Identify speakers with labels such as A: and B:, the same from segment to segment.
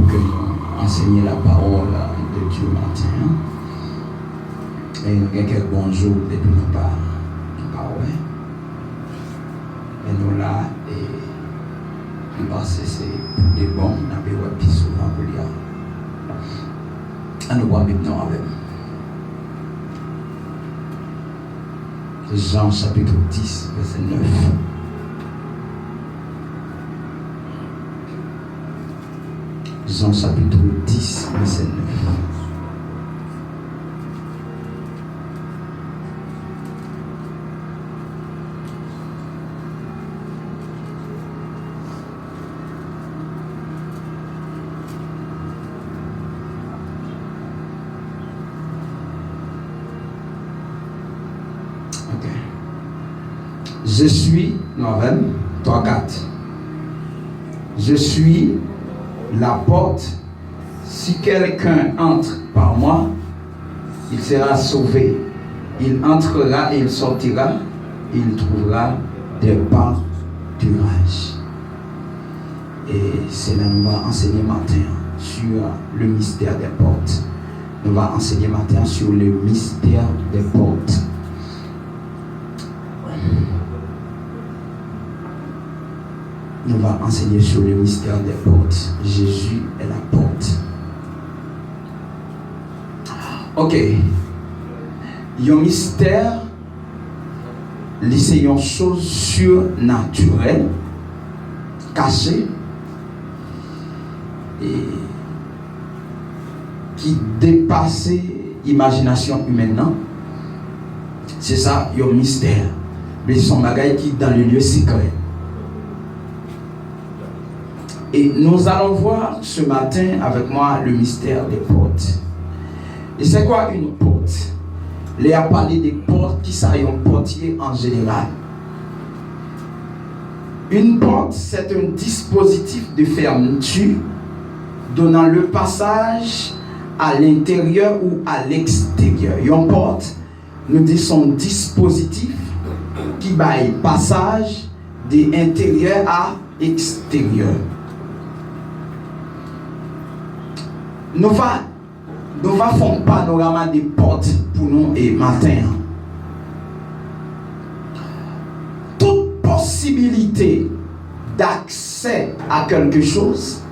A: pour que nous enseignions la parole de Dieu matin. Et nous avons quelques bons jours depuis nous pas ouais. Et nous là, et nous pensons que c'est pour des bons, nous avons plus souvent pour dire. Et nous voyons maintenant avec Jean chapitre 10, verset 9. Jean chapitre 10, verset 9. Ok. Je suis, non, 3, 4. Je suis la porte. Si quelqu'un entre par moi, il sera sauvé. Il entrera et il sortira. Il trouvera des pâturages. Et c'est là que nous allons enseigner matin sur le mystère des portes. Nous allons enseigner matin sur le mystère des portes. Nous allons enseigner sur le mystère des portes. Jésus est la porte. Ok. Il y a un mystère, c'est une chose surnaturelle, cachée, et qui dépasse l'imagination humaine. C'est ça, il y a un mystère. Mais c'est un bagage qui est dans le lieu secret. Et nous allons voir ce matin avec moi le mystère des portes. Et c'est quoi une porte? Il a parlé des portes qui sont un portier en général. Une porte, c'est un dispositif de fermeture donnant le passage à l'intérieur ou à l'extérieur. Une porte, nous disons un dispositif qui baille passage de l'intérieur à l'extérieur. Nous allons faire un panorama des portes pour nous et matin. Toute possibilité d'accès à quelque chose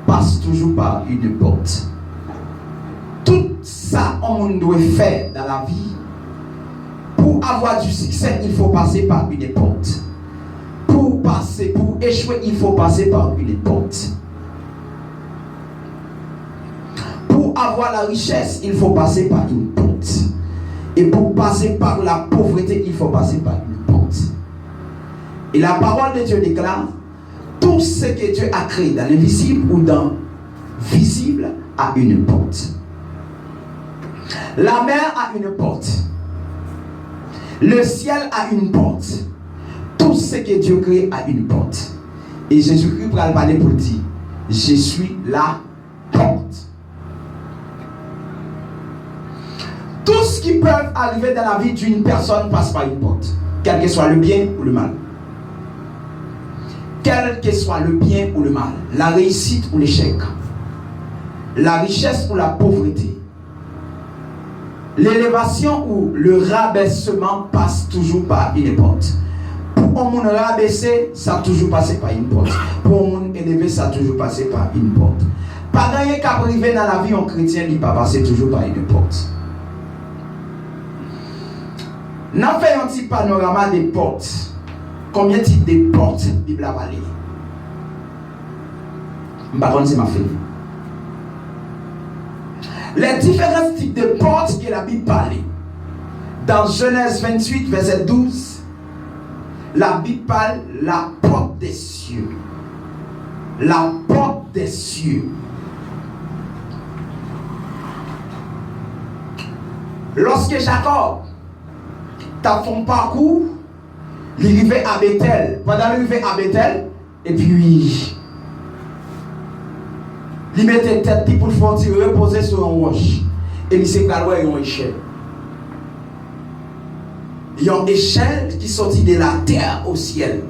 A: passe toujours par une porte. Tout ça, on doit faire dans la vie. Pour avoir du succès, il faut passer par une porte. Pour échouer, il faut passer par une porte. Pour avoir la richesse, il faut passer par une porte. Et pour passer par la pauvreté, il faut passer par une porte. Et la parole de Dieu déclare, tout ce que Dieu a créé dans l'invisible ou dans visible a une porte. La mer a une porte. Le ciel a une porte. Tout ce que Dieu crée a une porte. Et Jésus-Christ va parler pour dire, je suis la porte. Tout ce qui peut arriver dans la vie d'une personne passe par une porte. Quel que soit le bien ou le mal. Quel que soit le bien ou le mal. La réussite ou l'échec. La richesse ou la pauvreté. L'élévation ou le rabaissement passe toujours par une porte. Pour un monde rabaissé, ça a toujours passé par une porte. Pour un monde élevé, ça a toujours passé par une porte. Pas rien qu'à arriver dans la vie en chrétien, il va passer toujours par une porte. Nous avons fait un petit panorama des portes. Combien de types de portes la Bible a parlé? Je ne sais pas si ma fille. Les différents types de portes que la Bible parle. Dans Genèse 28, verset 12, la Bible parle la porte des cieux. La porte des cieux. Lorsque Jacob a fait un parcours, il est arrivé à Bethel. Pendant l'arrivée à Bethel, et puis il mettait tête pour le reposer sur un roche. Et il s'est calé une échelle. Il y a une échelle qui sortit de la terre au ciel.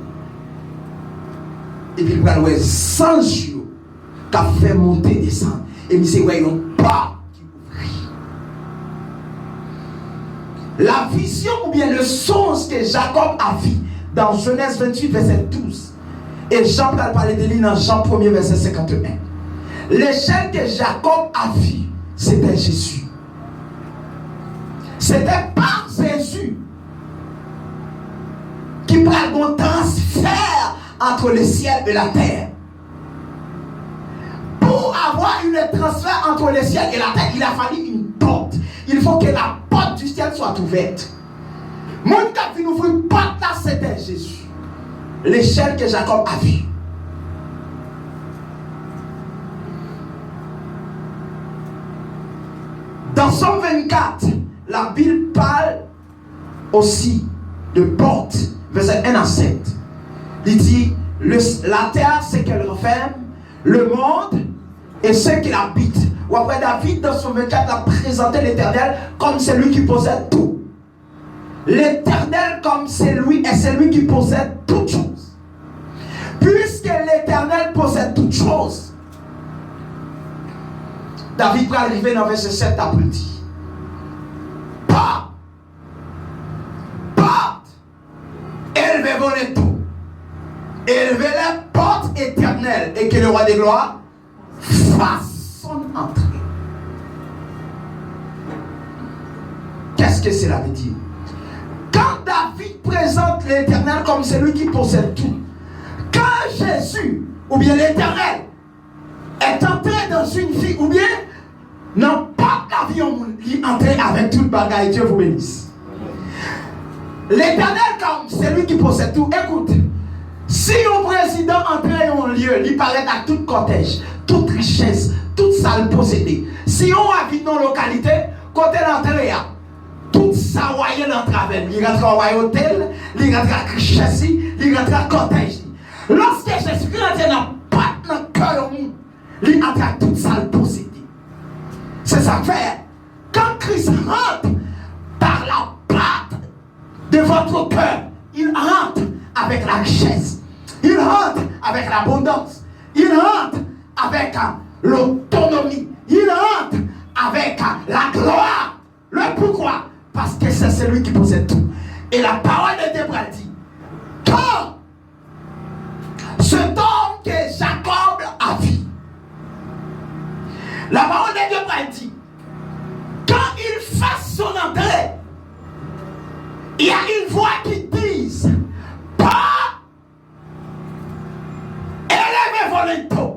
A: Et puis il a 100 jours
B: qui a fait monter et descendre. Et il dit, ouais, non, pas qui ouvrit. La vision ou bien le songe que Jacob a vu dans Genèse 28, verset 12. Et Jean va parler de lui dans Jean 1er, verset 51. L'échelle que Jacob a vue, c'était Jésus. C'était par Jésus qui prend un transfert entre le ciel et la terre. Pour avoir un transfert entre le ciel et la terre, il a fallu une porte. Il faut que la porte du ciel soit ouverte. Mon cap qui nous ouvre une porte là, c'était Jésus. L'échelle que Jacob a vue. Dans Somme 24, la Bible parle aussi de porte, verset 1 à 7. Il dit, la terre, c'est qu'elle renferme, le monde et ceux qui l'habitent. Ou après David, dans Somme 24, a présenté l'Éternel comme celui qui possède tout. L'Éternel comme celui est celui qui possède toutes choses. Puisque l'Éternel possède toutes choses, David va arriver dans verset 7 à plus dit. Porte, élevez vos étaux, élevez les portes éternelles, et que le roi des gloires fasse son entrée. Qu'est-ce que cela veut dire? Quand David présente l'Éternel comme celui qui possède tout, quand Jésus, ou bien l'Éternel, est entré dans une vie, ou bien non pas la vie, il est entré avec tout le bagage. Dieu vous bénisse. L'Éternel comme celui qui possède tout. Écoute, si un président entrait en lieu, il paraît à toute cortège, toute richesse, toute salle possédée. Si on habite dans la localité, côté l'entrée, tout ça voyait dans le travers. Il rentre au hôtel, il rentre à richesse, il rentre à cortège. Lorsque Jésus rentre dans le cœur, il rentre à toute salle possédée. C'est ça fait. Quand Christ rentre par la porte de votre cœur, il rentre avec la richesse, il rentre avec l'abondance, il rentre avec l'autonomie, il rentre avec la gloire. Le pourquoi? Parce que c'est celui qui possède tout. Et la parole de Dieu dit, quand ce homme que Jacob a vu, la parole de Dieu dit, quand il fasse son entrée, il y a une voix qui dit, pas élevez vos étaux.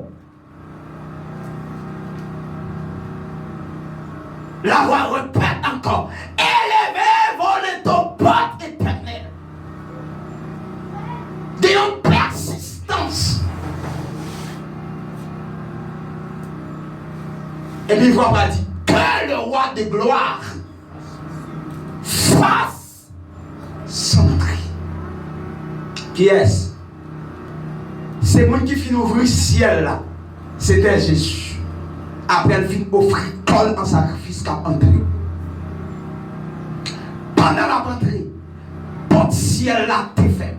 B: La voix répète encore, élevez vos étaux, porte éternelle. D'une persistance. Et puis, voix va dire, que le roi de gloire fasse son entrée. Qui est-ce? C'est moi qui finit ouvrir le ciel là. C'était Jésus. Après, elle finit offrir col en sacrifice qu'à entrer. Pendant la rentrée, porte ciel là t'est fermé.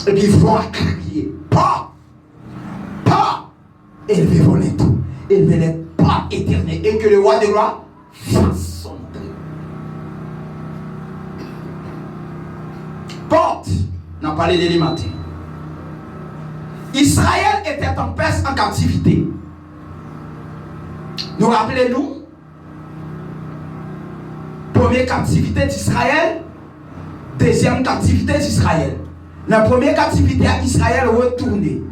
B: Et puis, voix crier, pas, élevez vos étaux. Élevez les portes éternelles et que le roi de gloire fasse son entrée. Porte, on a parlé de les matins. Israël était en Perse en captivité. Nous rappelons-nous, première captivité d'Israël, deuxième captivité d'Israël. La première captivité à Israël retournée.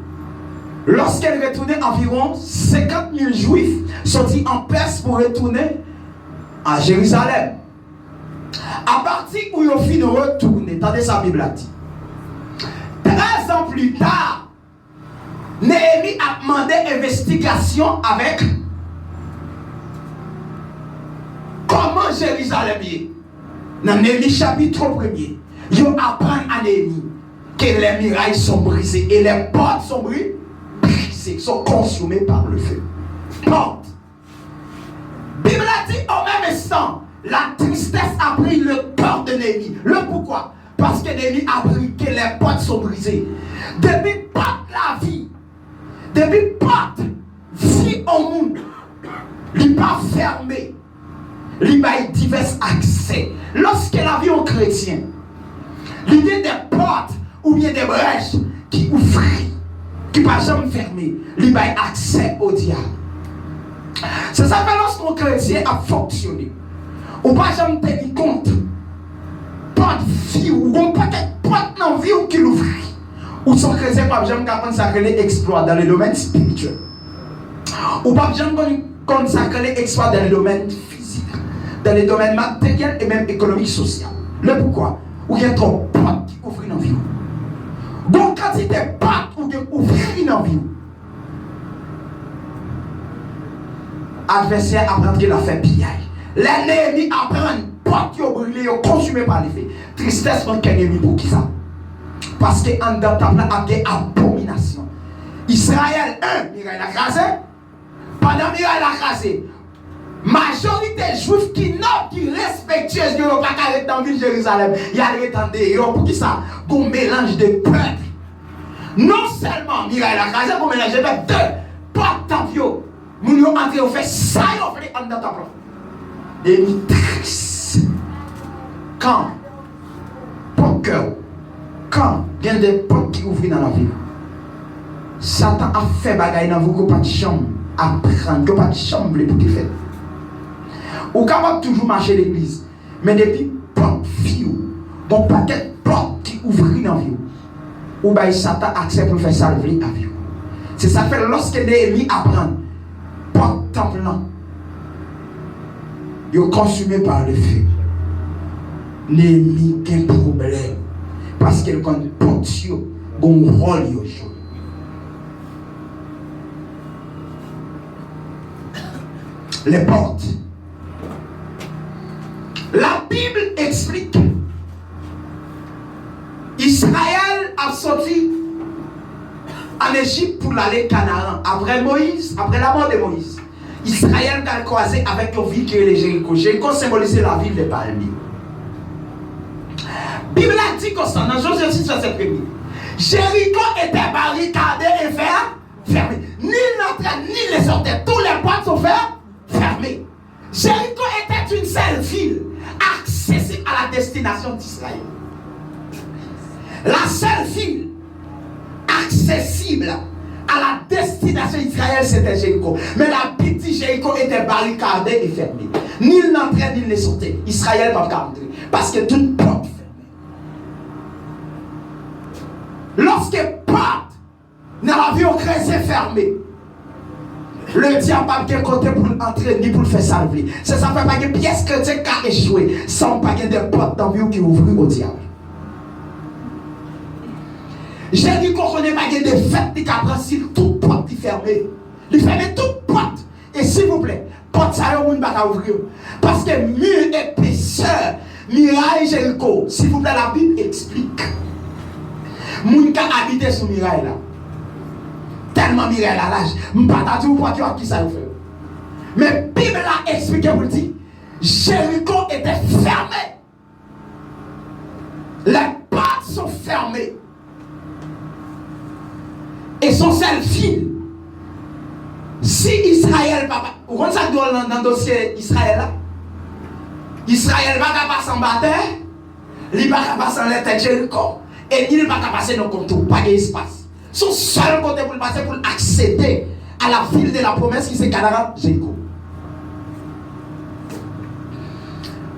B: Lorsqu'elle retournait, environ 50 000 juifs sortis en Perse pour retourner à Jérusalem. À partir où ils ont fini de retourner, attendez sa Bible a dit. 13 ans plus tard, Néhémie a demandé investigation avec comment Jérusalem est. Dans Néhémie chapitre 1er, ils apprennent à Néhémie que les murailles sont brisées et les portes sont brisées. Sont consumés par le feu. Porte. Bible a dit au même instant, la tristesse a pris le cœur de Néhémie. Le pourquoi? Parce que Néhémie a appris que les portes sont brisées. Depuis pas la vie, Depuis porte, vie au monde, il n'est pas fermé. Il a divers accès. Lorsque la vie en chrétien, il y a des portes ou bien des brèches qui ouvrent, qui ne sont jamais fermées. Il a accès au diable. C'est ça que lorsqu'un chrétien a fonctionné, on ne peut jamais tenir compte. Pas de vie ou peut-être pas de vie qui l'ouvre. Ou son chrétien, pas jamais consacrer l'exploit dans le domaine spirituel. Ou pas jamais consacrer l'exploit dans le domaine physique, dans le domaine matériel et même économique social. Le pourquoi? Ou il y a trop de portes qui ouvrent dans la vie. Donc quand il y a des portes ou qui ouvrent dans la vie, l'adversaire apprend qu'il a fait pillage. L'ennemi apprend portes qui ont brûlé, ont consumé par les feux. Tristesse pour quel ennemi pour qui ça? Parce qu'en dedans, il y a des abominations. Israël, Mirail a crasé. Pendant Mirail a crasé, majorité juifs qui n'ont qui respectueuse de l'eau dans la ville de Jérusalem, il y a des temps pour qui ça? Pour mélange de peuples. Non seulement Mirail a crasé, pour mélanger de deux portes d'envieux. Nous nous entrés au fait ça, on fait en dedans ta propre. Et nous triste. Quand, pour cœur, quand il y a des portes qui ouvrent dans la vie, Satan a fait bagaille dans vous, pas de chambre à prendre, pas de chambre pour qu'il fait. Ou capable toujours marcher l'église, mais depuis porte vie, bon paquet de portes qui ouvrent dans la vie, ou bien Satan accepte pour faire salver la vie. C'est ça fait lorsque l'ennemi apprend, porte temple là, il est consumé par le feu. L'ennemi a un problème. Parce qu'il compte porte sur un rôle. Les portes. La Bible explique Israël a sorti en Égypte pour aller Canaan. Après Moïse, après la mort de Moïse, Israël a croisé avec une ville qui est Jéricho. Jéricho symbolisait la ville des palmiers. La Bible a dit constant dans Josué 6, verset 1er. Jéricho était barricadé et fermé. Ni l'entrée ni les sorties, tous les portes sont fermées. Jéricho était une seule ville accessible à la destination d'Israël. La seule ville accessible à la destination d'Israël, c'était Jéricho. Mais la petite Jéricho était barricadée et fermée. Ni l'entrée ni les sorties. Israël ne peut pas entrer. Parce que toute porte fermée. Lorsque porte dans la vie au chrétien fermée, le diable n'a pas de côté pour entrer ni pour le faire salver. C'est ça fait pas de pièce chrétien qui a échoué sans pas de porte dans la vie qui ouvre au diable. J'ai dit qu'on connaît pas de fêtes qui apprend si toute porte est fermée. Il ferme toute porte. Et s'il vous plaît, porte ça ne va pas ouvrir. Parce que mur épaisseur, miraille Jéricho, s'il vous plaît, la Bible explique. Moun ka habite sur miraille là. Tellement miraille à l'âge. M'pata dire pourquoi tu as qui ça fait. Mais Bible a expliqué pour dire Jéricho était fermé. Les portes sont fermées. Et son seul fil. Si Israël papa, vous comprenez ça dans le dossier Israël là? Israël va pas passer en bataille, il va pas passer en l'état Jéricho. Et il ne va pas passer dans le contour, pas d'espace. Son seul côté pour passer pour accéder à la ville de la promesse qui c'est Canaan, Jéricho.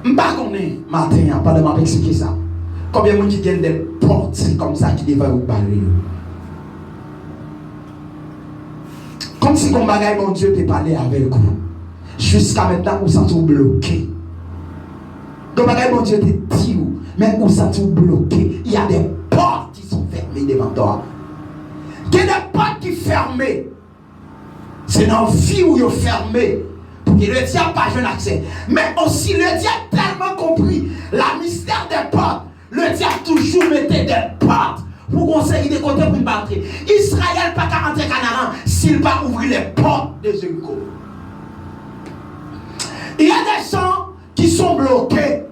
B: Je ne sais pas matin, pas de m'expliquer ça. Combien de gens qui gagnent des portes comme ça qui devraient vous parler. Comme si mon bagage, mon Dieu, peut parler avec vous. Jusqu'à maintenant, vous sentez bloqué. Mon bagage, mon Dieu, te dit, mais vous sentez bloqué. Il y a des portes qui sont fermées devant toi. Il y a des portes qui sont fermées. C'est dans la vie où ils sont fermés. Pour que le diable n'a pas un accès. Mais aussi, le diable a tellement compris la mystère des portes. Le diable toujours mettait des portes pour conseiller des côtés pour une battre. Israël n'a pas qu'à rentrer Canaan s'il va ouvrir les portes de Jéricho. Il y a des gens qui sont bloqués.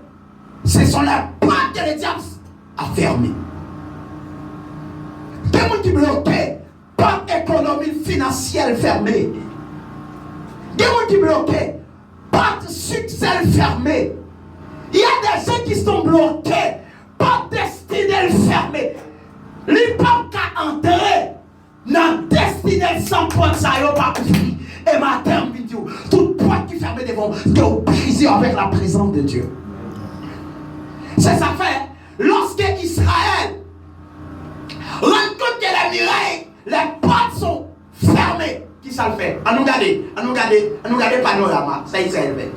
B: Ce sont les portes que le diable a fermées. Des gens qui sont bloqués. porte économique financière fermée. Des gens qui bloqués, porte succès fermée. Il y a des gens qui sont bloqués, porte destinée fermée. Les peuples qui entrer dans destinée sans porte, ça y est pas ouvrir. Et matin, vidéo, toute porte qui ferme devant, que briser avec la présence de Dieu. C'est ça fait. Lorsque Israël rencontre que les murailles, les portes sont fermées. Qui ça le fait? À nous garder le panorama. Ça Israël fait.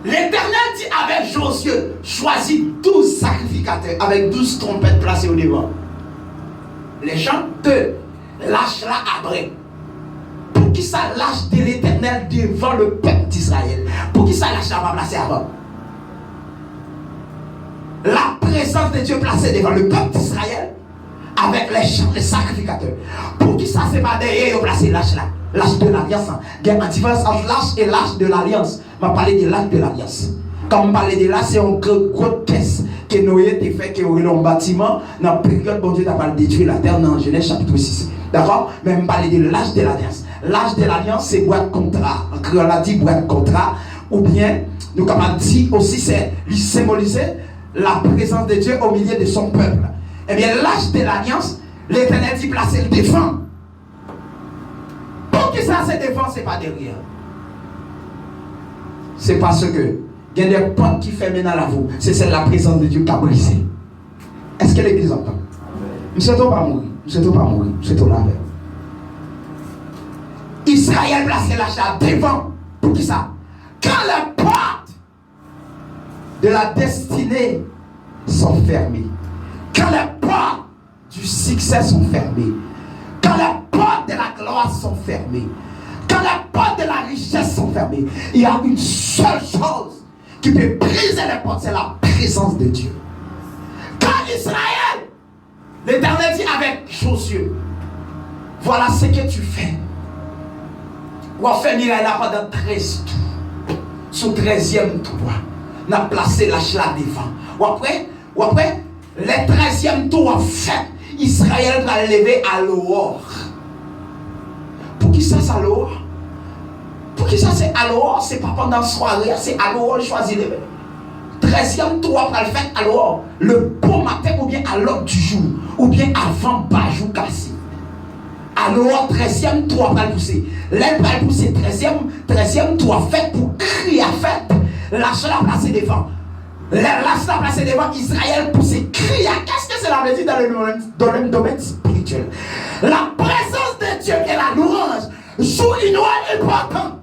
B: 1. L'Éternel dit avec Josué, choisis 12 sacrificateurs avec 12 trompettes placées au devant. Les gens 2. Lâche-la après. Pour qui ça lâche de l'Éternel devant le peuple d'Israël? Pour qui ça lâche la pas placée avant? La présence de Dieu placée devant le peuple d'Israël avec les chants, les sacrificateurs. Pour qui ça c'est pas derrière placé l'âge là? L'âge de l'alliance. Il y a une différence entre l'âge et l'âge de l'alliance. Je vais parler de l'âge de l'alliance. Quand on parle de là, c'est une grosse caisse que Noé a fait, qui aurait un bâtiment. Dans la période où Dieu n'a pas détruit la terre, dans Genèse chapitre 6. D'accord? Mais on parle de l'âge de l'alliance. L'âge de l'alliance, c'est boîte contrat. En créole, on a dit boîte contrat. Ou bien, nous avons dit aussi, c'est symboliser la présence de Dieu au milieu de son peuple. Eh bien, l'âge de l'alliance, l'Éternel dit placer le devant. Pour que ça se défend, ce n'est pas derrière. C'est parce que il y a des portes qui ferment dans la voie. C'est la présence de Dieu qui a brisé. Est-ce que l'église entend? Nous ne souhaitons pas mourir. Nous ne souhaitons pas mourir. Nous souhaitons la paix. Israël place l'achat devant. Pour qui ça? Quand les portes de la destinée sont fermées, quand les portes du succès sont fermées, quand les portes de la gloire sont fermées, quand les portes de la richesse sont fermées, il y a une seule chose qui peut briser les portes, c'est la présence de Dieu. Quand Israël, l'Éternel dit avec Josué, voilà ce que tu fais. On va faire là pendant 13 tours. Sous 13e tour, on a placé la là devant. Ou après, les 13e tour en fait, Israël va lever à l'or. Pour qui ça, c'est à l'or? Pour qui ça, c'est à l'or? C'est pas pendant la soirée, c'est à l'or, choisis les 13e tour après le fait à l'or. Le bon matin ou bien à l'autre du jour, ou bien avant Bajou cassé. Alors, 13e tour après le pousser. L'un va pousser 13e tour fait pour crier à fête. Lâche la place devant. Lâche la place devant. Israël pousse crier. Qu'est-ce que cela veut dire dans le domaine spirituel? La présence de Dieu et la louange jouent une rôle importante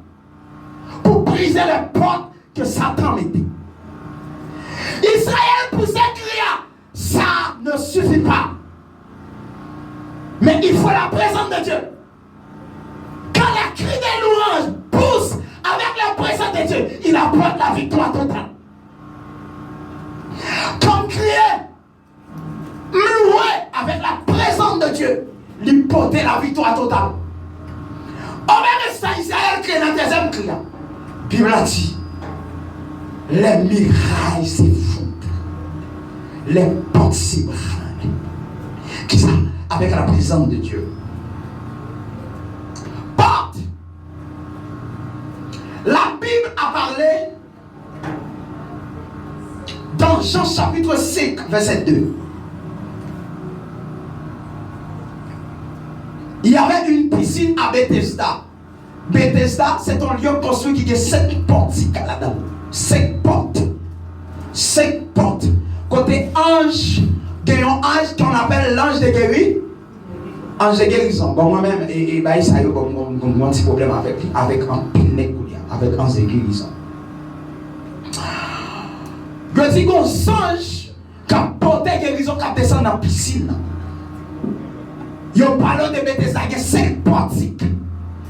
B: pour briser les portes que Satan mettait. Israël poussait crier. Ça ne suffit pas. Mais il faut la présence de Dieu. Quand la cri des louanges pousse avec la présence de Dieu, il apporte la victoire totale. Comme crier, louer avec la présence de Dieu, il portait la victoire totale. Au même instant, Israël crie dans le deuxième cri. Bible a dit, les murailles s'effondrent, les portes s'ébranlent. Qui ça? Avec la présence de Dieu. Porte. La Bible a parlé dans Jean chapitre 5, verset 2. Il y avait une piscine à Bethesda. Bethesda, c'est un lieu construit qui a 7 portes là-dedans. 5 portes. 5 portes. Côté ange, il y a un ange qu'on appelle l'ange de guérison. Ange de guérison. Bon, moi-même, ça a eu un petit problème avec lui, avec un pile avec ange de guérison. Je dis qu'on songe qui a porté guérison, qui a descendu dans la piscine. Il y a parlé de Bethesda, il y a 5 portes.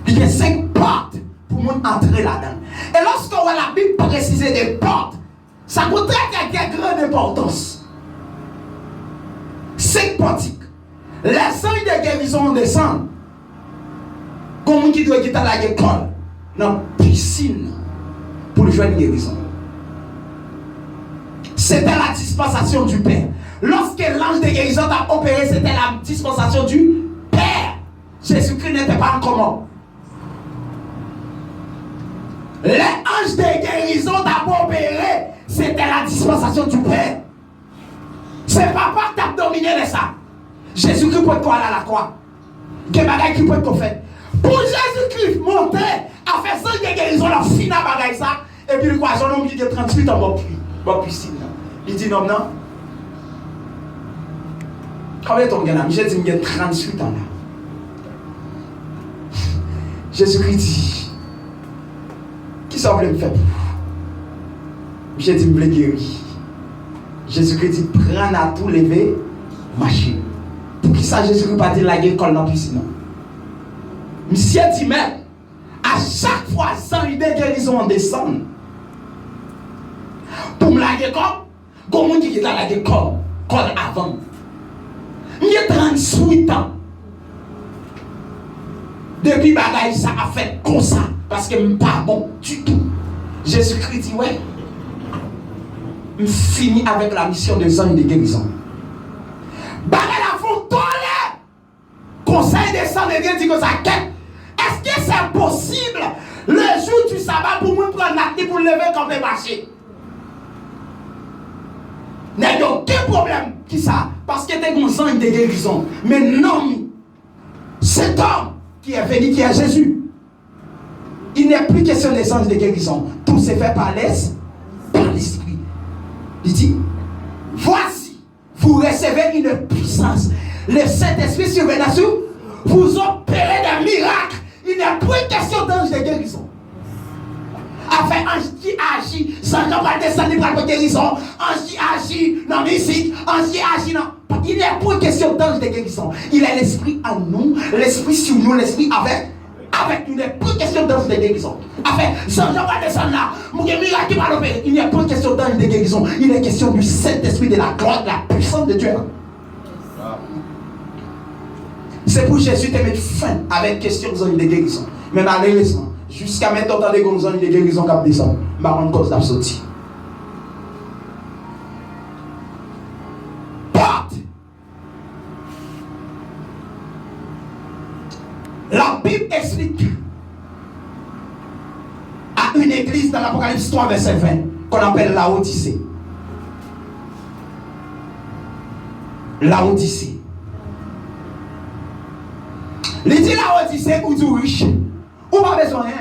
B: Il y a 5 portes pour entrer là-dedans. Et lorsqu'on voit la Bible préciser des portes, ça montre qu'il y a une grande importance. 5 portiques. Les signes de guérison descendent. Comme on qui doit quitter l'école, dans la piscine, pour le jouer une guérison. C'était la dispensation du Père. lorsque l'ange de guérison t'a opéré, c'était la dispensation du Père. Jésus-Christ n'était pas encore mort. L'ange de guérison t'a opéré, c'était la dispensation du Père. C'est papa qui t'a dominé de ça. Jésus-Christ peut te aller à la croix. Des bagailles qui peut te faire. Pour Jésus-Christ monter à faire ça de guérison, la finale bagaille ça. Et puis le croisson, on dit 38 ans, bon piscine. Il dit non, non. Combien ton gamin? J'ai dit, il y a 38 ans là. Jésus-Christ dit, qui ça voulait me faire? J'ai dit, je voulais guérir. Jésus-Christ dit, prends à tout lever, marcher. Pour qui ça, Jésus-Christ pas dit la guerre dans la piscine? Monsieur dit, mais à chaque fois, sans idée de guérison, on descend. Pour me la guerre comme on dit qu'il a la guerre comme avant. J'ai 38 ans. Depuis bagaille, ça a fait comme ça. Parce que je ne suis pas bon du tout. Jésus-Christ dit, ouais. Je finis avec la mission des anges de guérison. Bagaille la font tourner. Conseil des sangs de Dieu dit que ça quête. Est-ce que c'est possible le jour du sabbat pour moi prendre la clé pour lever comme les marchés? Il n'y a aucun problème qui ça. Parce que tu es un ange de guérison. Mais non, cet homme qui est venu, qui est Jésus, il n'est plus question des anges de guérison. Tout se fait par l'esprit. Il dit, voici, vous recevez une puissance. Le Saint-Esprit surviendra sur vous opérez des miracles. Il n'est plus question d'ange de guérison. Enfin, ange qui agit, sans Jean va descendre pour la guérison. Ange qui agit dans la musique, ange qui agit dans. Il n'est pas question d'ange de guérison. Il est l'esprit en nous, l'esprit sur nous, l'esprit avec nous. Il n'est pas question d'ange de guérison. Enfin, sans Jean va descendre là, mon miracle qui va l'opérer. Il n'est pas question d'ange de guérison. Il est question du Saint-Esprit, de la gloire, de la puissance de Dieu. C'est pour Jésus te mettre fin avec question d'ange de guérison. Mais malheureusement, jusqu'à maintenant, on a des anges de guérison qui descendent. Je ne sais pas cause d'absorption. Porte. La Bible explique à une église dans l'Apocalypse 3, verset 20, qu'on appelle Laodicée. Laodicée. Il dit Laodicée ou du riche. Ou pas besoin de rien.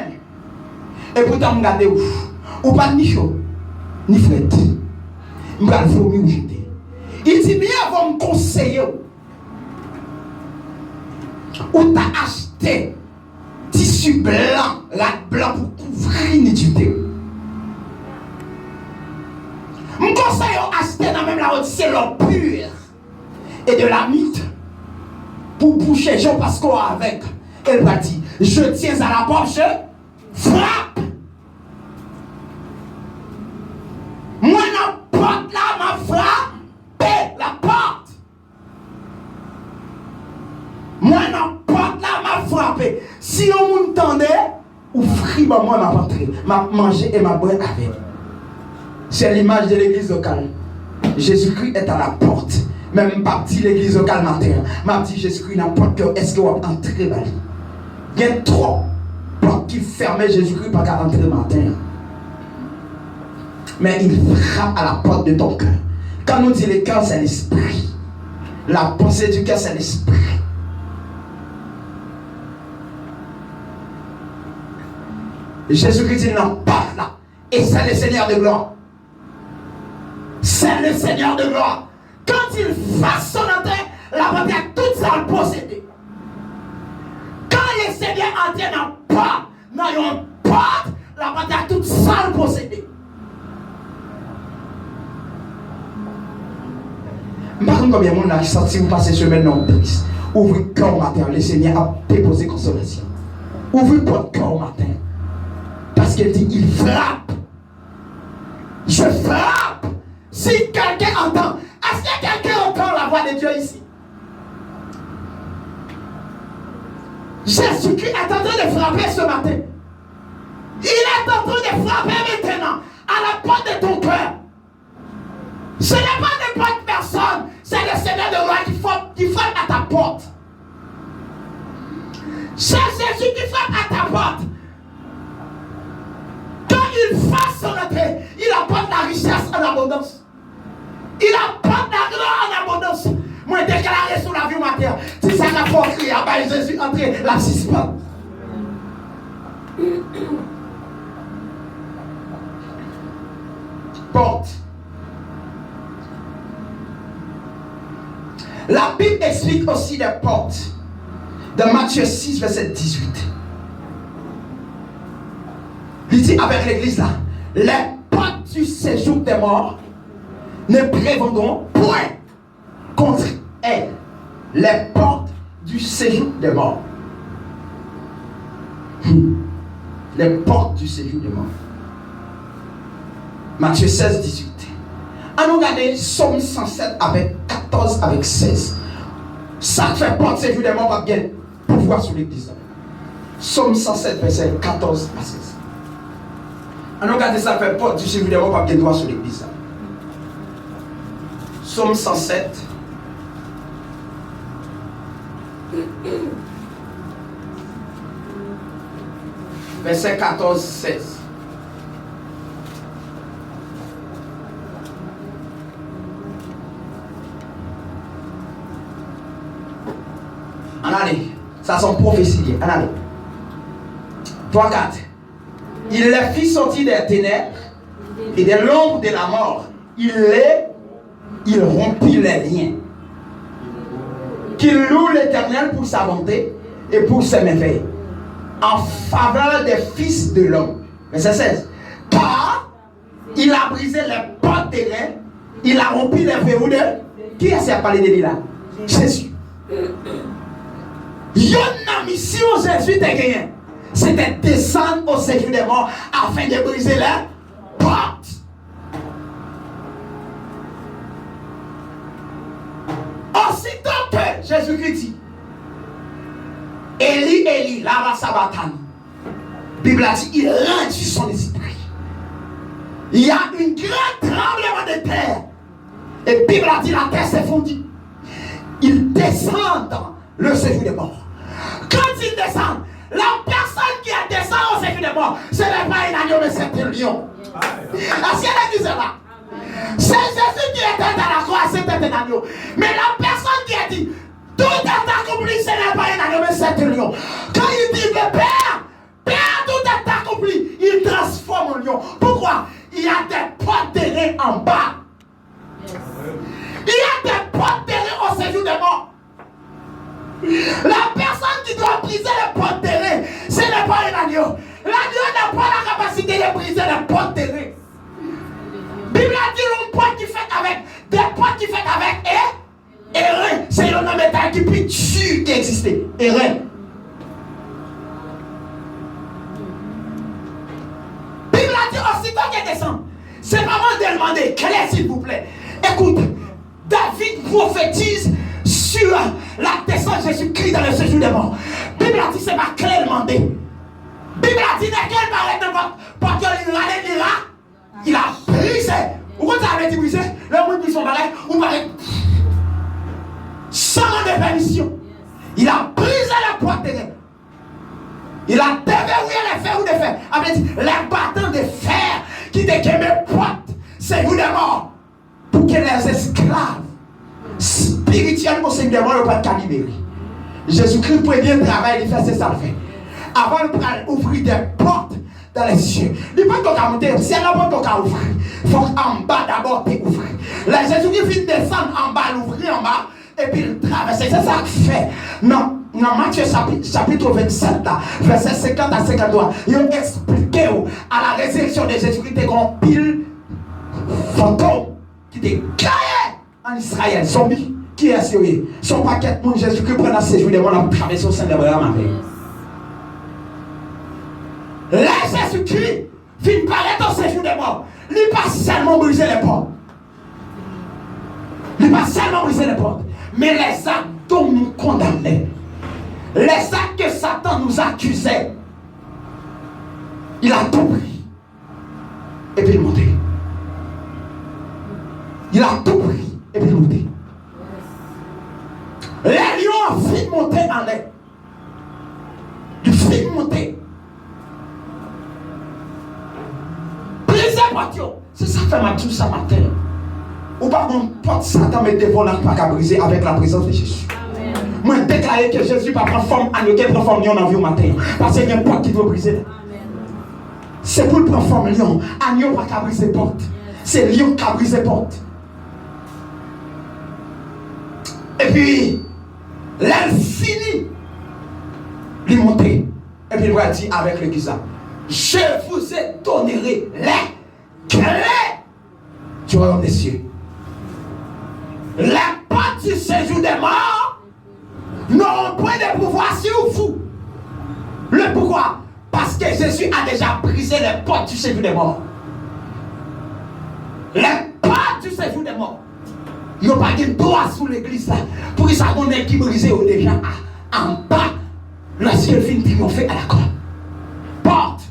B: Et pourtant, je regarde où. Ou pas ni chaud, ni fret. Je regarde vomir ou jeter. Il dit, bien avant me conseiller. Ou t'as acheté tissu blanc, la blanc pour couvrir l'iniquité. Je conseille d'acheter dans même la Odyssée l'eau pure et de la mythe pour boucher Jean Pascal avec. Elle va dire, je tiens à la porte, je frappe. Moi, la porte là m'a frappé, la porte. Moi, la porte là m'a frappé. Si on m'entendait, ou fribe moi m'a rentré, m'a mangé et m'a boire avec. C'est l'image de l'église locale. Jésus-Christ est à la porte. Même pas dit l'église locale matin. M'a dit Jésus-Christ n'a pas de cœur. Est-ce que vous entrez là? Il y a trop portes qui fermaient Jésus-Christ par 40 le matin. Mais il frappe à la porte de ton cœur. Quand on dit le cœur, c'est l'esprit. La pensée du cœur, c'est l'esprit. Jésus-Christ dit non, pas là. Et c'est le Seigneur de gloire. C'est le Seigneur de gloire. Quand il fasse son entrée, la porte a toute ça le posséder. Quand le Seigneur entre dans une porte, la porte a toute ça le posséder. Je ne sais pas combien de monde a senti vous passer semaine dans le triste. Ouvrez le cœur au matin, le Seigneur a déposé consolation. Ouvrez votre cœur au matin. Parce qu'il dit, il frappe. Je frappe. Si quelqu'un entend, est-ce que quelqu'un entend la voix de Dieu ici? Jésus-Christ est en train de frapper ce matin. Il est en train de frapper maintenant à la porte de ton cœur. Ce n'est pas n'importe personne, c'est le Seigneur de gloire qui frappe à ta porte. C'est Jésus qui frappe à ta porte. Quand il fasse son entrée, il apporte la richesse en abondance. Il apporte la gloire en abondance. Moi, déclaré sur la vie matin, c'est ça qu'a fait crier à Jésus entrer la suspend. Porte. La Bible explique aussi des portes. Dans Matthieu 6, verset 18. Il dit avec l'église là, les portes du séjour des morts ne prévaudront point contre elle. Les portes du séjour des morts. Les portes du séjour des morts. Matthieu 16, 18. On nous regarde Somme 107 avec 14 avec 16. Ça fait porte séjour des morts, pas bien pouvoir sur l'église. Somme 107, verset 14 à 16. On nous regarde ça fait porte du séjour des morts, pas bien droit sur l'église. Somme 107. Verset 14, 16. Allez, ça sont prophéties. Allez. 3, 4. Il les fit sortir des ténèbres et de l'ombre de la mort. Il rompit les liens. Qu'il loue l'Éternel pour sa bonté et pour ses merveilles, en faveur des fils de l'homme. Verset 16. Car il a brisé les portes des reins, il a rompu les verrous de... Qui est-ce qui a parlé de lui là? Jésus. Une mission Jésus t'a gagné. C'était descendre au séjour des morts afin de briser les portes. Aussitôt que Jésus-Christ dit Élie, Élie, lama sabachthani. Bible a dit, il rendit son esprit. Il y a un grand tremblement de terre. Et Bible a dit, la terre s'est fondue. Il descend dans le séjour des morts. Quand il descend, la personne qui a descendu au séjour des morts, ce n'est pas un agneau, mais c'est un lion. La ciel est disait là. C'est Jésus qui était dans la croix, c'était un agneau. Mais la personne qui a dit, tout est accompli, ce n'est pas un agneau, mais c'est un lion. Quand il dit, mais Père, tout est accompli, il transforme en lion. Pourquoi? Il y a des portes terrées en bas. Il y a des portes terrées au séjour des morts. La personne qui doit briser les portes terrées, ce n'est pas un agneau. L'agneau n'a pas la capacité de briser les portes terrées. Bible a dit une porte qui fait avec, des portes qui fait avec et rien. C'est le nom métal qui peut tuer qui existait. Et rien. Bible a dit aussitôt qu'elle descend. C'est vraiment de demander, clair s'il vous plaît. Écoute, David prophétise sur la descente de Jésus-Christ dans le séjour des morts. Bible a dit, c'est pas clair demandé. Bible a dit, quel paraît de votre porte, il a brisé. Pourquoi tu as dit brisé? Le monde qui sont balais, ou paraît sans de permission. Il a brisé la porte terrestre. Il a déverrouillé les fers ou des fers. Avec les bâtons de fer qui déquemaient porte, c'est vous des morts. Pour que les esclaves spirituellement au Seigneur des morts ne pas de libérer. Jésus-Christ premier travail, il fait c'est ça le fait. Avant d'ouvrir des portes dans les cieux. Il ne peut pas monter, si elle n'a pas ouvrir. Il faut en bas d'abord ouvrir. Là, Jésus-Christ vient descendre en bas, l'ouvrir en bas, et puis il traverse. C'est ça qu'il fait. Non, Matthieu chapitre 27, là, verset 50 à 53, il a expliqué à la résurrection de Jésus-Christ qu'on pile fantôme qui était créé en Israël. Zombie, qui est sérieux? Son paquet de monde, Jésus-Christ prend dans ses jours, on a traversé au sein de l'Abraham avec. Là, Jésus-Christ finit par être au séjour des morts. Il n'est pas seulement briser les portes. Il n'est pas seulement briser les portes. Mais les actes dont nous condamnons, les actes que Satan nous accusait, il a tout pris. Et puis il est monté. Il a tout pris. et puis monter. Les lions ont fait monter en l'air. Ils fait monter. Brisez porte. C'est ça fait ma tout ça matin. Ou par contre, porte Satan met devant là pas qu'à briser avec la présence de Jésus. Moi, déclarer que Jésus va prendre forme à nous, qu'elle prend forme lion en vie au matin. Parce qu'il y a une porte qui doit briser. C'est pour le prendre forme lion. Agneau pas qu'à briser porte. C'est lion qui a brisé porte. Et puis, là, il finit. Il monte. Et puis, il va dire avec le guisa, je vous ai donné les clés du royaume des cieux. La porte du séjour des morts n'auront point de pouvoir sur vous. Le pourquoi? Parce que Jésus a déjà brisé les portes du séjour des morts. Les portes du séjour des morts. Il n'y a pas de droit sous l'église là. Pour que ça donne qui brisé déjà en bas. Lorsqu'il finit de triompher à la croix. Porte.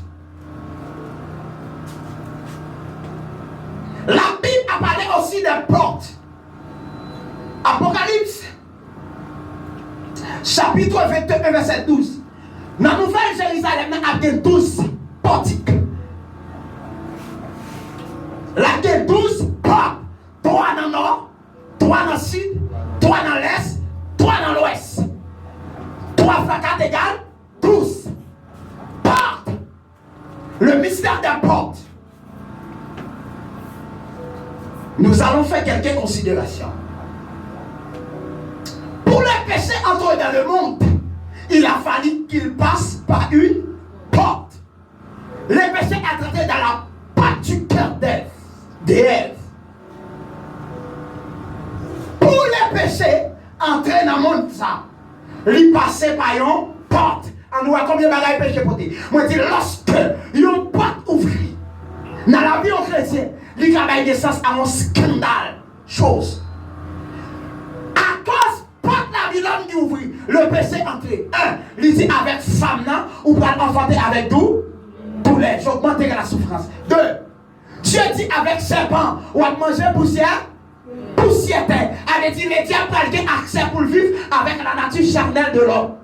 B: La Bible a parlé aussi des portes. Apocalypse. Chapitre 21, verset 12. Dans la Nouvelle Jérusalem, il y a 12 portiques. La 12 portes. 3 dans le nord, 3 dans le sud, 3 dans l'est, 3 dans l'ouest. 3 fois 4 égale 12. Portes. Le mystère des portes. Nous allons faire quelques considérations. Pour les péchés entrés dans le monde, il a fallu qu'ils passent par une porte. Les péchés entrés dans la porte du cœur d'Ève. Pour les péchés entrés dans le monde, ça, ils passaient par une porte. On voit combien de bagages péché pour dire. Moi, je dis, lorsque une porte ouvre, dans la vie chrétienne, il y a naissance à un scandale. Chose. À cause porte la vie l'homme qui ouvre, le péché entré. Il dit avec femme, ou pour enfanter avec douleur. J'augmente la souffrance. 2. Dieu dit avec serpent, ou à manger poussière. Poussière terre. Avait dit les diables ont accès pour le vivre avec la nature charnelle de l'homme.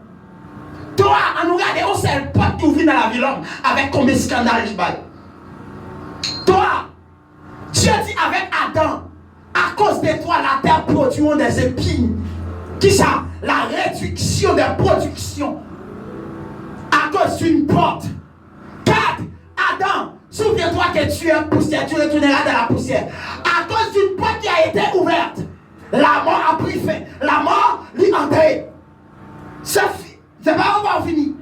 B: Toi, on nous regarde, on sait le porte qui ouvre dans la vie l'homme avec combien de scandales il baille. Toi, Dieu dit avec Adam, à cause de toi, la terre produit des épines. Qui ça? La réduction des productions. À cause d'une porte. 4. Adam, souviens-toi que tu es poussière, tu retourneras dans la poussière. À cause d'une porte qui a été ouverte, la mort a pris fin. La mort l'est entrée. C'est pas où on finit.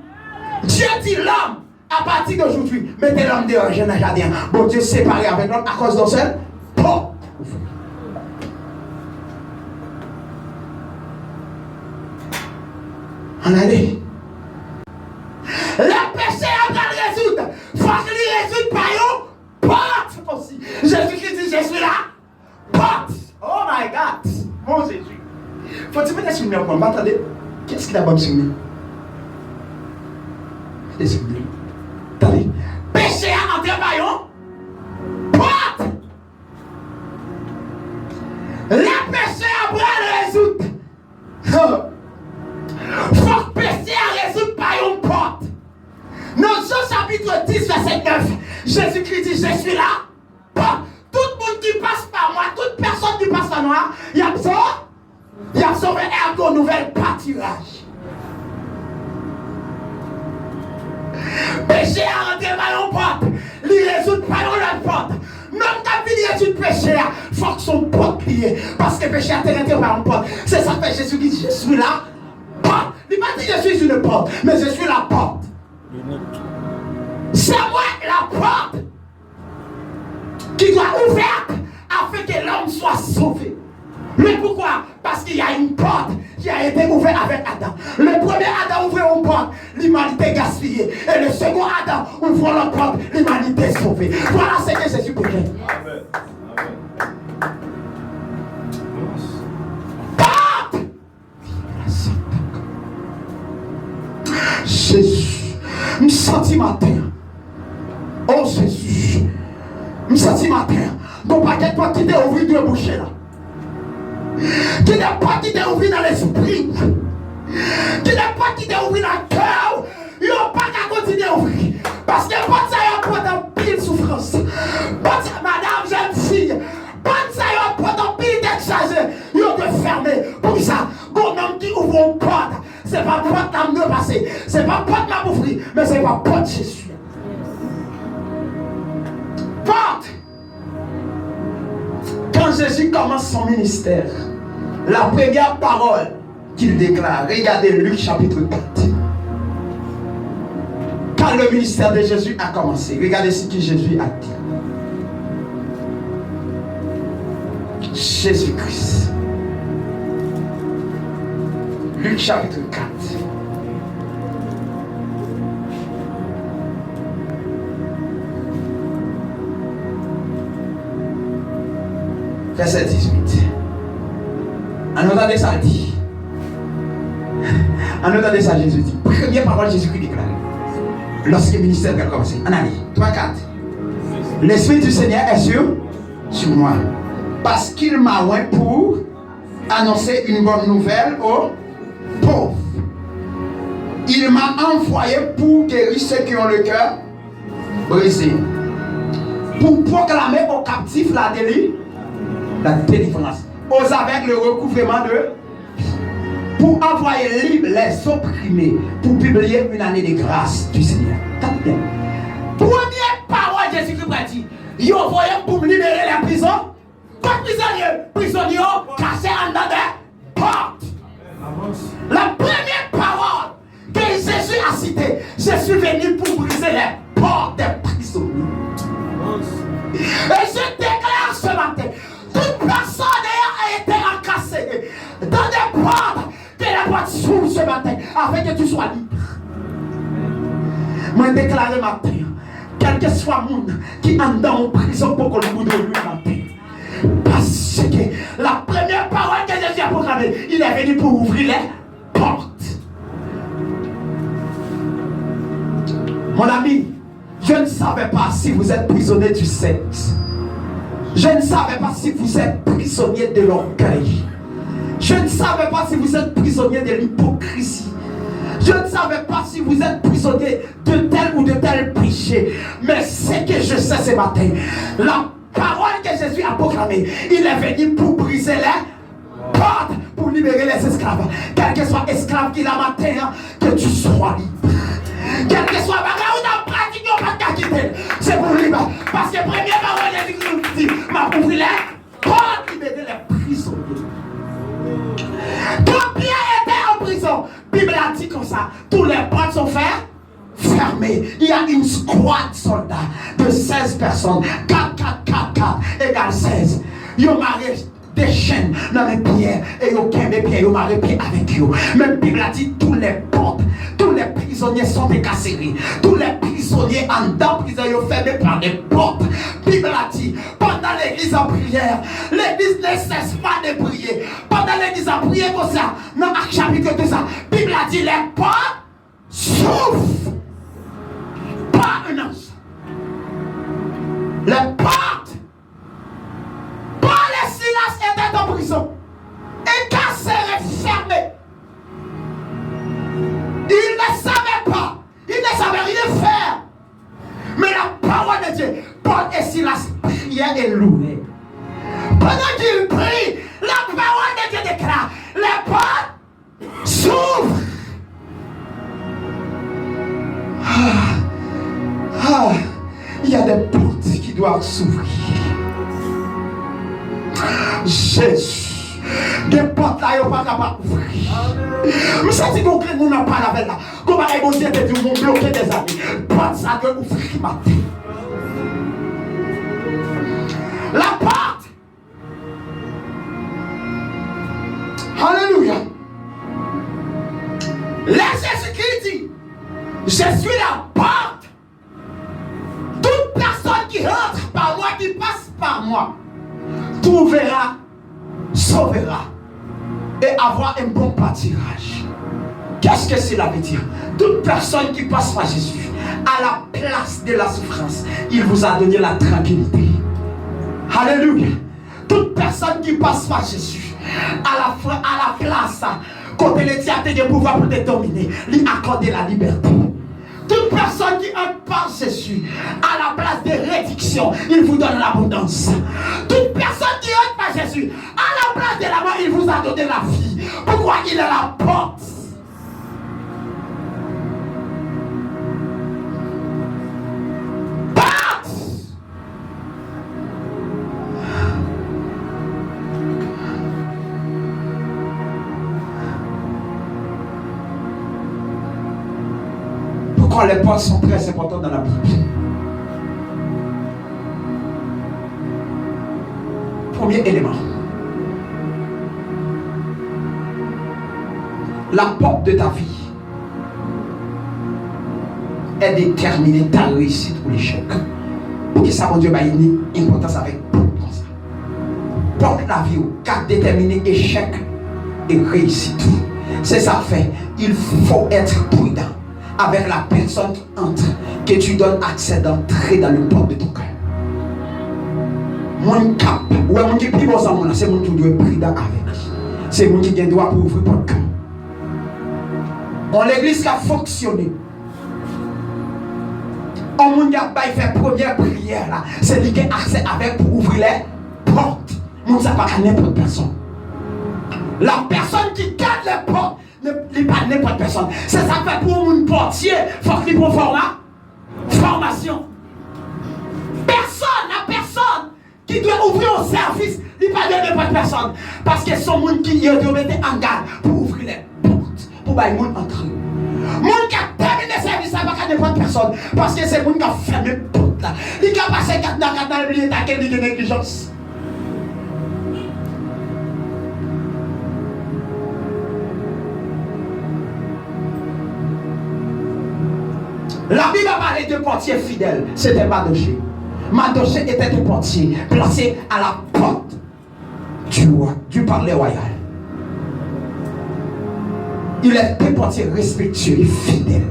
B: Dieu dit l'homme. À partir d'aujourd'hui, mettez l'homme dehors, je n'ai jardin. Bon Dieu séparé avec l'homme à cause d'un seul porte. En allez. Le péché a bien résoudre. Faut qu'il résoudre par une porte aussi. Jésus-Christ dit, je suis là. Porte. Oh my God. Mon Jésus. Faut-il mettre sur le mien pour m'attendre? Qu'est-ce qu'il a bon sur lui? Excusez-moi. Attendez. Péché à entrer par une porte. Le péché a bien résoudre. Faut que péché à résoudre par une porte. Dans Jean chapitre 10, verset 9, Jésus-Christ dit, je suis là. Porte. Tout le monde qui passe par moi, toute personne qui passe par moi, il y a sauvé ergo nouvelle pâturage. Péché à rentrer par une porte, il résout par une porte. Non, quand il résout péché, il faut que son porte lié. Parce que péché a rentré par une porte. C'est ça que Jésus qui dit, je suis là. Porte. Il ne dit je suis une porte, mais je suis la porte. C'est moi la porte qui doit ouverte afin que l'homme soit sauvé. Mais pourquoi? Parce qu'il y a une porte qui a été ouverte avec Adam. Le premier Adam ouvre une porte, l'humanité gaspillée. Et le second Adam ouvre la porte, l'humanité sauvée. Voilà ce que Jésus peut faire. Porte! Jésus, je me sens matin. Oh Jésus, je me sens matin. Bon paquet de porte qui t'est ouvert de boucher là. Qui n'est pas qui t'a ouvert dans l'esprit. Qui n'est pas qui t'a ouvert dans le cœur. Ils n'ont pas qu'à continuer à ouvrir. Parce que pas ça y a pas de pile souffrance. Pas ça, madame, jeune fille. Pas ça y a pas de pile d'être chargé. Ils ont te fermer. Pour ça, bon homme qui ouvre une porte. C'est pas porte à me passer. C'est pas porte à m'ouvrir. Mais c'est pas porte Jésus. Porte. Quand Jésus commence son ministère, la première parole qu'il déclare, regardez Luc chapitre 4. Quand le ministère de Jésus a commencé, regardez ce que Jésus a dit. Jésus-Christ. Luc chapitre 4. Verset 18. En entendant ça dit. En entendant ça, Jésus dit. Première parole, Jésus-Christ déclare. Lorsque le ministère a commencé. En allez, 3, 4. L'Esprit du Seigneur est sur moi. Parce qu'il m'a oint pour annoncer une bonne nouvelle aux pauvres. Il m'a envoyé pour guérir ceux qui ont le cœur brisé. Pour proclamer aux captifs la délivrance. Aux aveugles le recouvrement de. Pour envoyer libre les opprimés. Pour publier une année de grâce du Seigneur. Bien. Première parole, Jésus-Christ a dit. Il a envoyé pour libérer les prisons. Pas prisonniers cachés en dedans des portes. La première parole que Jésus a citée, je suis venu pour briser les portes des prisonniers. Et je déclare ce matin, toute personne a été encassée dans des portes, que les portes s'ouvrent ce matin, afin que tu sois libre. Moi, déclare le matin, quel que soit le monde qui est dans une prison pour qu'on le bout de lui matin. Parce que la première parole que Jésus a proclamée, il est venu pour ouvrir les portes. Mon ami, je ne savais pas si vous êtes prisonnier du sexe. Je ne savais pas si vous êtes prisonnier de l'orgueil. Je ne savais pas si vous êtes prisonnier de l'hypocrisie. Je ne savais pas si vous êtes prisonnier de tel ou de tel péché. Mais ce que je sais ce matin, la parole que Jésus a proclamée, il est venu pour briser les portes, pour libérer les esclaves. Quel que soit esclave qu'il a matin, que tu sois libre. Quel que soit bagarre ou dans pratique, on va pas quitter. C'est pour libre. Parce que première parole, Jésus nous dit, m'a ouvert les portes, libérer les prisonniers. Quand Pierre était en prison, la Bible a dit comme ça, tous les portes sont fermées. Il y a une squad soldat de 16 personnes. 4, 4, 4, 4 égale 16. Ils ont marré des chaînes dans les pieds et ils ont quitté pieds, ils ont marré pieds avec eux. Même la Bible a dit tous les portes, tous les prisonniers sont décarcérés. Tous les prisonniers en dedans prison, ils ont fermé par des portes. La Bible a dit, pendant l'église en prière, l'église ne cesse pas de prier. Pendant l'église en prière comme ça, dans Acte chapitre 2, la Bible a dit les portes s'ouvrent. Pas un ange. Les portes. Paul et Silas étaient en prison. Incarcérés, fermés. Ils ne savaient pas. Ils ne savaient rien faire. Mais la parole de Dieu, Paul et Silas priaient et louaient. Pendant qu'ils prient, la parole de Dieu déclare, les portes s'ouvrent. Il y a des portes qui doivent s'ouvrir. Jésus, des portes là, ils ne sont pas capables d'ouvrir. Mais ça dit qu'on nous n'a pas la veille là. Comment est-ce que Dieu dit qu'on bloqué des années? Porte ça doit ouvrir matin. La porte. Alléluia. Là, Jésus-Christ dit, je suis la porte. Toute personne qui rentre par moi, qui passe par moi, trouvera, sauvera et avoir un bon pâturage. Qu'est-ce que cela veut dire? Toute personne qui passe par Jésus, à la place de la souffrance, il vous a donné la tranquillité. Alléluia. Toute personne qui passe par Jésus, À la place, côté les diables de pouvoir pour te dominer, lui accorder la liberté. Toute personne qui entre par Jésus, à la place de réduction, il vous donne l'abondance. Toute personne qui entre par Jésus, à la place de la mort, il vous a donné la vie. Pourquoi il est la porte? Pourquoi les portes sont très importantes dans la Bible? Premier élément. La porte de ta vie est déterminée ta réussite ou l'échec. Pour que ça, mon Dieu, une importance avec porte comme ça. Porte la vie car déterminer échec et réussite. C'est ça fait. Il faut être prudent avec la personne qui entre, que tu donnes accès d'entrer dans le porte de ton cœur. Mon cap, ouais, mon qui est plus bon, c'est mon qui doit être prudent avec. C'est mon qui doit pour ouvrir ton cœur. On l'église qui a fonctionné. On moun a pas fait première prière là, c'est lui qui a accès avec pour ouvrir les portes. Moun ça pas n'importe personne. La personne qui garde les portes n'est pas n'importe personne. C'est ça fait pour mon portier, faut qu'il prenne formation. La personne qui doit ouvrir un service, il n'est pas de n'importe personne. Parce que son monde qui doit mettre en garde pour ouvrir les portes, pour que les gens entrent. Monde qui a terminé le service, ça ne va pas n'importe personne. Parce que c'est le monde qui a fermé les portes. Il a passé 4 ans dans le milieu de négligence. La Bible a parlé de portier fidèle, c'était Mardochée. Mardochée était un portier placé à la porte du palais royal. Il est un portier respectueux et fidèle.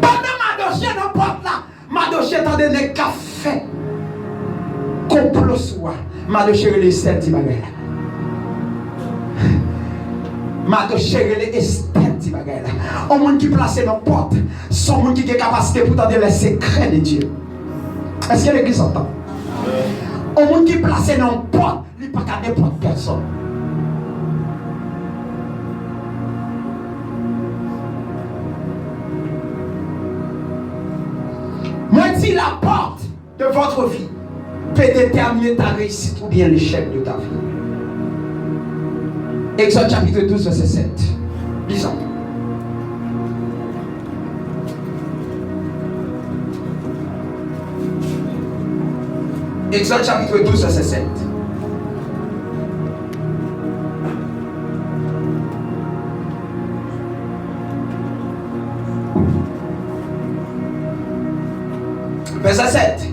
B: Pendant Mardochée dans la porte là, Mardochée attendait des cafés. Complot soi. Mardochée les Esther dit bagaille. Mardochée les Esther dit bagaille. On monde qui place dans porte, son monde qui a capacité pour entendre les secrets de Dieu. Est-ce que l'église entend? On monde qui place dans porte, il pas qu'à n'importe personne. Moi dis la porte de votre vie peut déterminer ta réussite ou bien l'échec de ta vie. Exode chapitre 12, verset 7. Lisons. Exode chapitre 12, verset 7. Verset 7.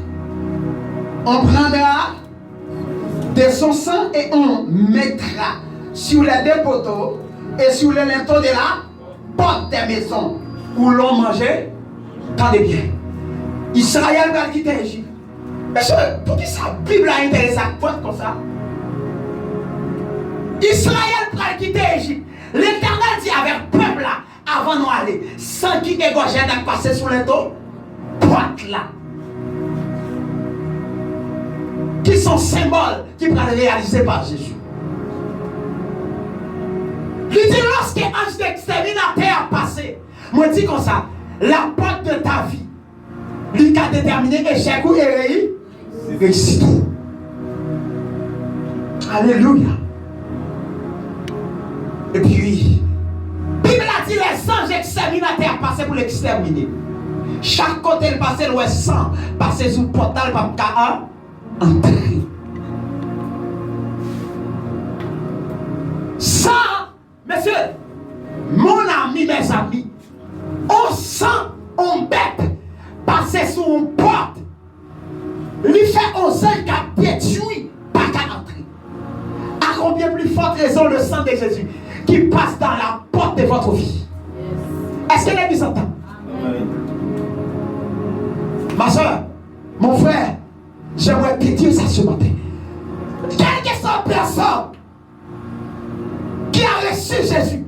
B: On prendra de son sang et on mettra sur les deux poteaux et sur les linteaux de la porte des maisons où l'on mangeait. Tendez bien. Israël va quitter l'Égypte. Monsieur, pour qui ça Bible a intéressé à toi comme ça? Israël va quitter l'Égypte. L'Éternel dit avec le peuple là, avant nous aller, sans qui égorgeait à passer sur les dos, porte là. Qui sont symboles qui vont être réalisés par Jésus. Il dit lorsque l'ange d'exterminateur a passé, moi dis comme ça, la porte de ta vie, lui qui a déterminé échec ou réussite. Alléluia. Et puis, la Bible a dit les anges exterminateurs passaient pour l'exterminer. Chaque côté il passait le sang, passait sous le portal par K1. Entrer. Ça, monsieur, mon ami, mes amis, on sent, on bête, passer sous une porte, lui fait un sang qui a détruit, pas qu'à entrer. À combien plus forte raison le sang de Jésus qui passe dans la porte de votre vie? Est-ce que l'église entend? Ma soeur, mon frère, j'aimerais te dire ça ce matin. Quelle que soit la personne qui a reçu Jésus,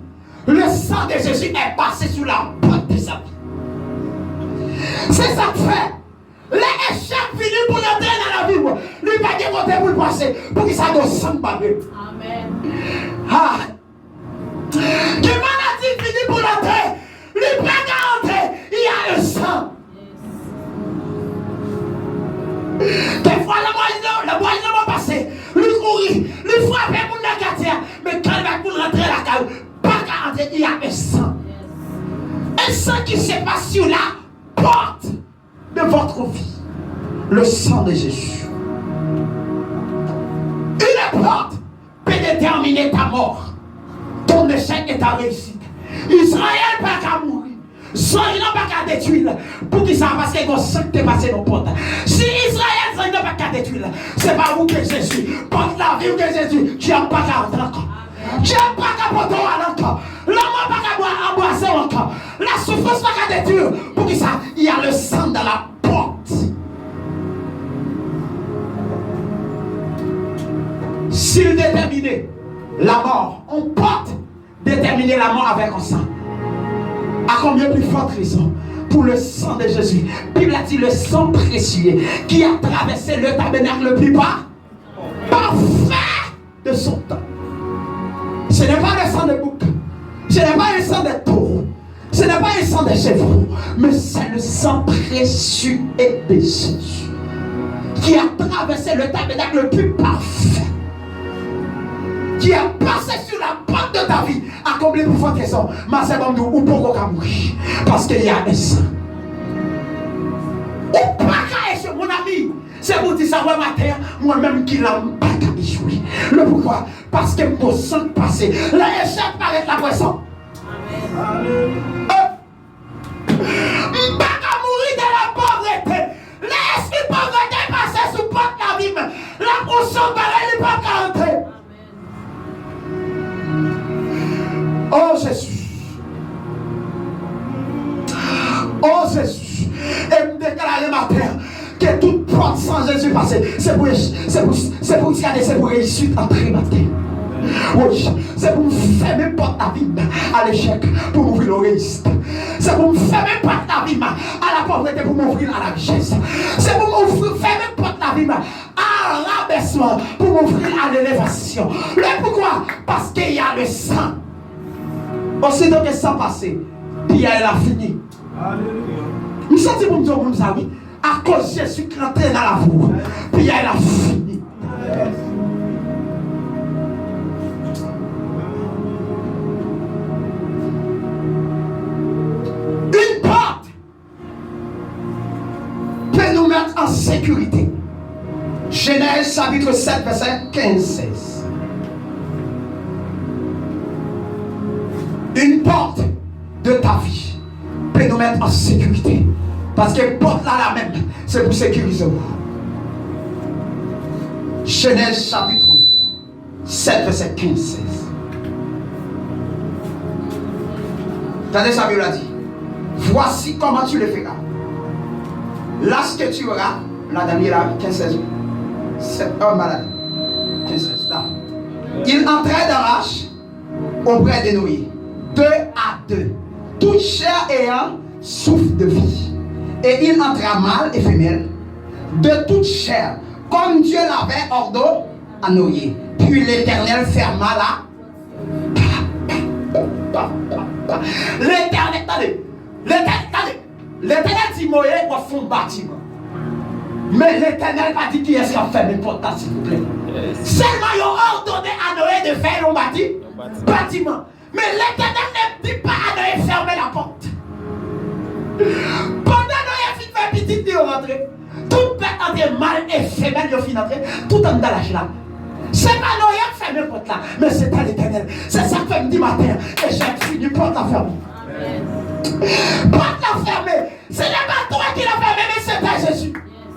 B: le sang de Jésus est passé sur la porte de sa vie. C'est ça que fait. Les échecs finissent pour entrer dans la vie. Lui, pas de côté pour le passer. Pour qu'il s'adore sang par Dieu. Amen. Ah. Que maladie finit pour entrer. Lui, pas qu'à entrer. Il y a le sang. Des fois, le moyen va passer. Lui courir. Lui frapper pour le quartier. Mais quand il va pour rentrer la cave, pas qu'à entrer. Il y a un sang. Un sang qui se passe sur la porte de votre vie. Le sang de Jésus. Une porte peut déterminer ta mort, ton échec et ta réussite. Israël n'a pas qu'à mourir. Soyez n'a pas qu'à détruire. Pour qui ça parce que le sang t'est passé dans la porte. Si Israël n'a pas qu'à détruire, c'est pas vous que Jésus. Porte la vie que Jésus. Tu n'as pas qu'à entrer encore. Tu n'as pas qu'à porter encore. L'homme n'a pas qu'à embrasser encore. La souffrance n'a pas qu'à détruire. Pour qui ça? Il y a le sang dans la porte. S'il déterminait la mort, on porte déterminer la mort avec un sang. À combien plus forte raison pour le sang de Jésus. Bible a dit le sang précieux qui a traversé le tabernacle le plus parfait de son temps. Ce n'est pas le sang de bouc, ce n'est pas le sang de taureau, ce n'est pas le sang de chevreau, mais c'est le sang précieux de Jésus qui a traversé le tabernacle le plus parfait, qui a passé sur la porte de ta vie, à combler pour votre raison, ma sœur ou pourquoi mourir, parce qu'il y a un sang. Ou pas mon ami, c'est pour dire ça, ouais, ma terre, moi-même qui l'a pas échoué. Le pourquoi? Parce que mon sang passé, l'échec paraît la poisson. Amen. Pas qu'à mourir de la pauvreté. L'esprit pauvreté passé sous porte la vie. La poisson paraît, il n'est pas qu'à entrer. Oh Jésus. Oh Jésus. Et me déclarer ma terre que toute porte sans Jésus passée, c'est pour réussir entrer ma terre. Oui, c'est pour me fermer porte la vie à l'échec, pour m'ouvrir la réussite. C'est pour me fermer porte la vie à la pauvreté, pour m'ouvrir à la richesse. C'est pour m'ouvrir fermer porte la vie à l'abaissement, pour m'ouvrir à l'élévation. Le pourquoi? Parce qu'il y a le sang. Aussitôt que le sang passé, puis elle a fini. Nous sentons pour nous dire, oui, à cause de Jésus qui est entré dans la voie, puis elle a fini. Une porte peut nous mettre en sécurité. Genèse chapitre 7, verset 15-16. Une porte de ta vie peut nous mettre en sécurité. Parce que porte là la même, c'est pour sécuriser vous. Genèse chapitre 7, verset 15-16. Attendez, sa Bible a dit, voici comment tu le feras. Là ce que tu auras, la dernière là, 15-16. C'est un malade. 15-16 là. Il entrait dans l'arche auprès de Noé. 2 à 2. Toute chair ayant souffle de vie. Et il entra mâle et femelle de toute chair, comme Dieu l'avait ordonné à Noé. Puis l'Éternel ferma l'Éternel, attendez. L'Éternel dit Moïse va faire un bâtiment. Mais l'Éternel n'a pas dit qui est-ce qui a fermé le portail, s'il vous plaît. Seulement, ils ont ordonné à Noé de faire un bâtiment. Mais l'Éternel ne dit pas à Noé de fermer la porte. Pendant Noé a fini de faire petite, il est rentré. Tout peut entrer mâle et femelle, il a fini d'entrer. Tout en l'âge là. C'est pas Noé qui a fermé la porte là, mais c'est pas l'Éternel. C'est ça que me dit matin. Et j'ai fini, porte la fermée. Porte la fermée. Ce n'est pas toi qui l'as fermé, mais c'est pas Jésus.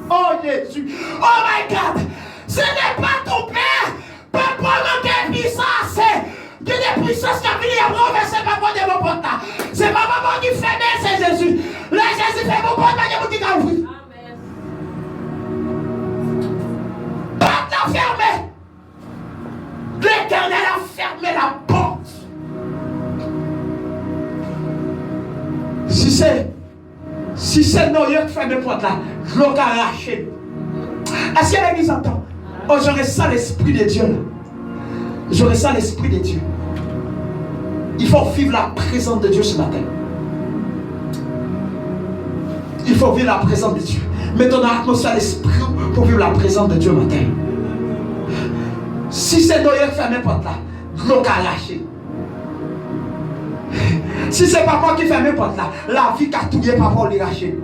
B: Oh Jésus. Oh my God. Ce n'est pas ton père. Pas pour manquer puissance. Que des puissances qui ont fini à renverser ma porte de mon porte là. C'est pas maman qui ferme, c'est Jésus. Là, Jésus fait mon porte, mais il qui a ouvert. a fermé. L'Éternel a fermé la porte. Si c'est Noé qui ferme la porte là, je l'ai arraché. Est-ce que l'église entend? Oh, j'aurais ça l'esprit de Dieu là. J'aurais ça l'esprit de Dieu. Il faut vivre la présence de Dieu ce matin. Il faut vivre la présence de Dieu. Mettons dans l'atmosphère l'esprit pour vivre la présence de Dieu ce matin. Si c'est Noé qui ferme la porte là, je l'ai arraché. Si c'est papa qui ferme la porte là, la vie qu'a tout pas pour l'arracher.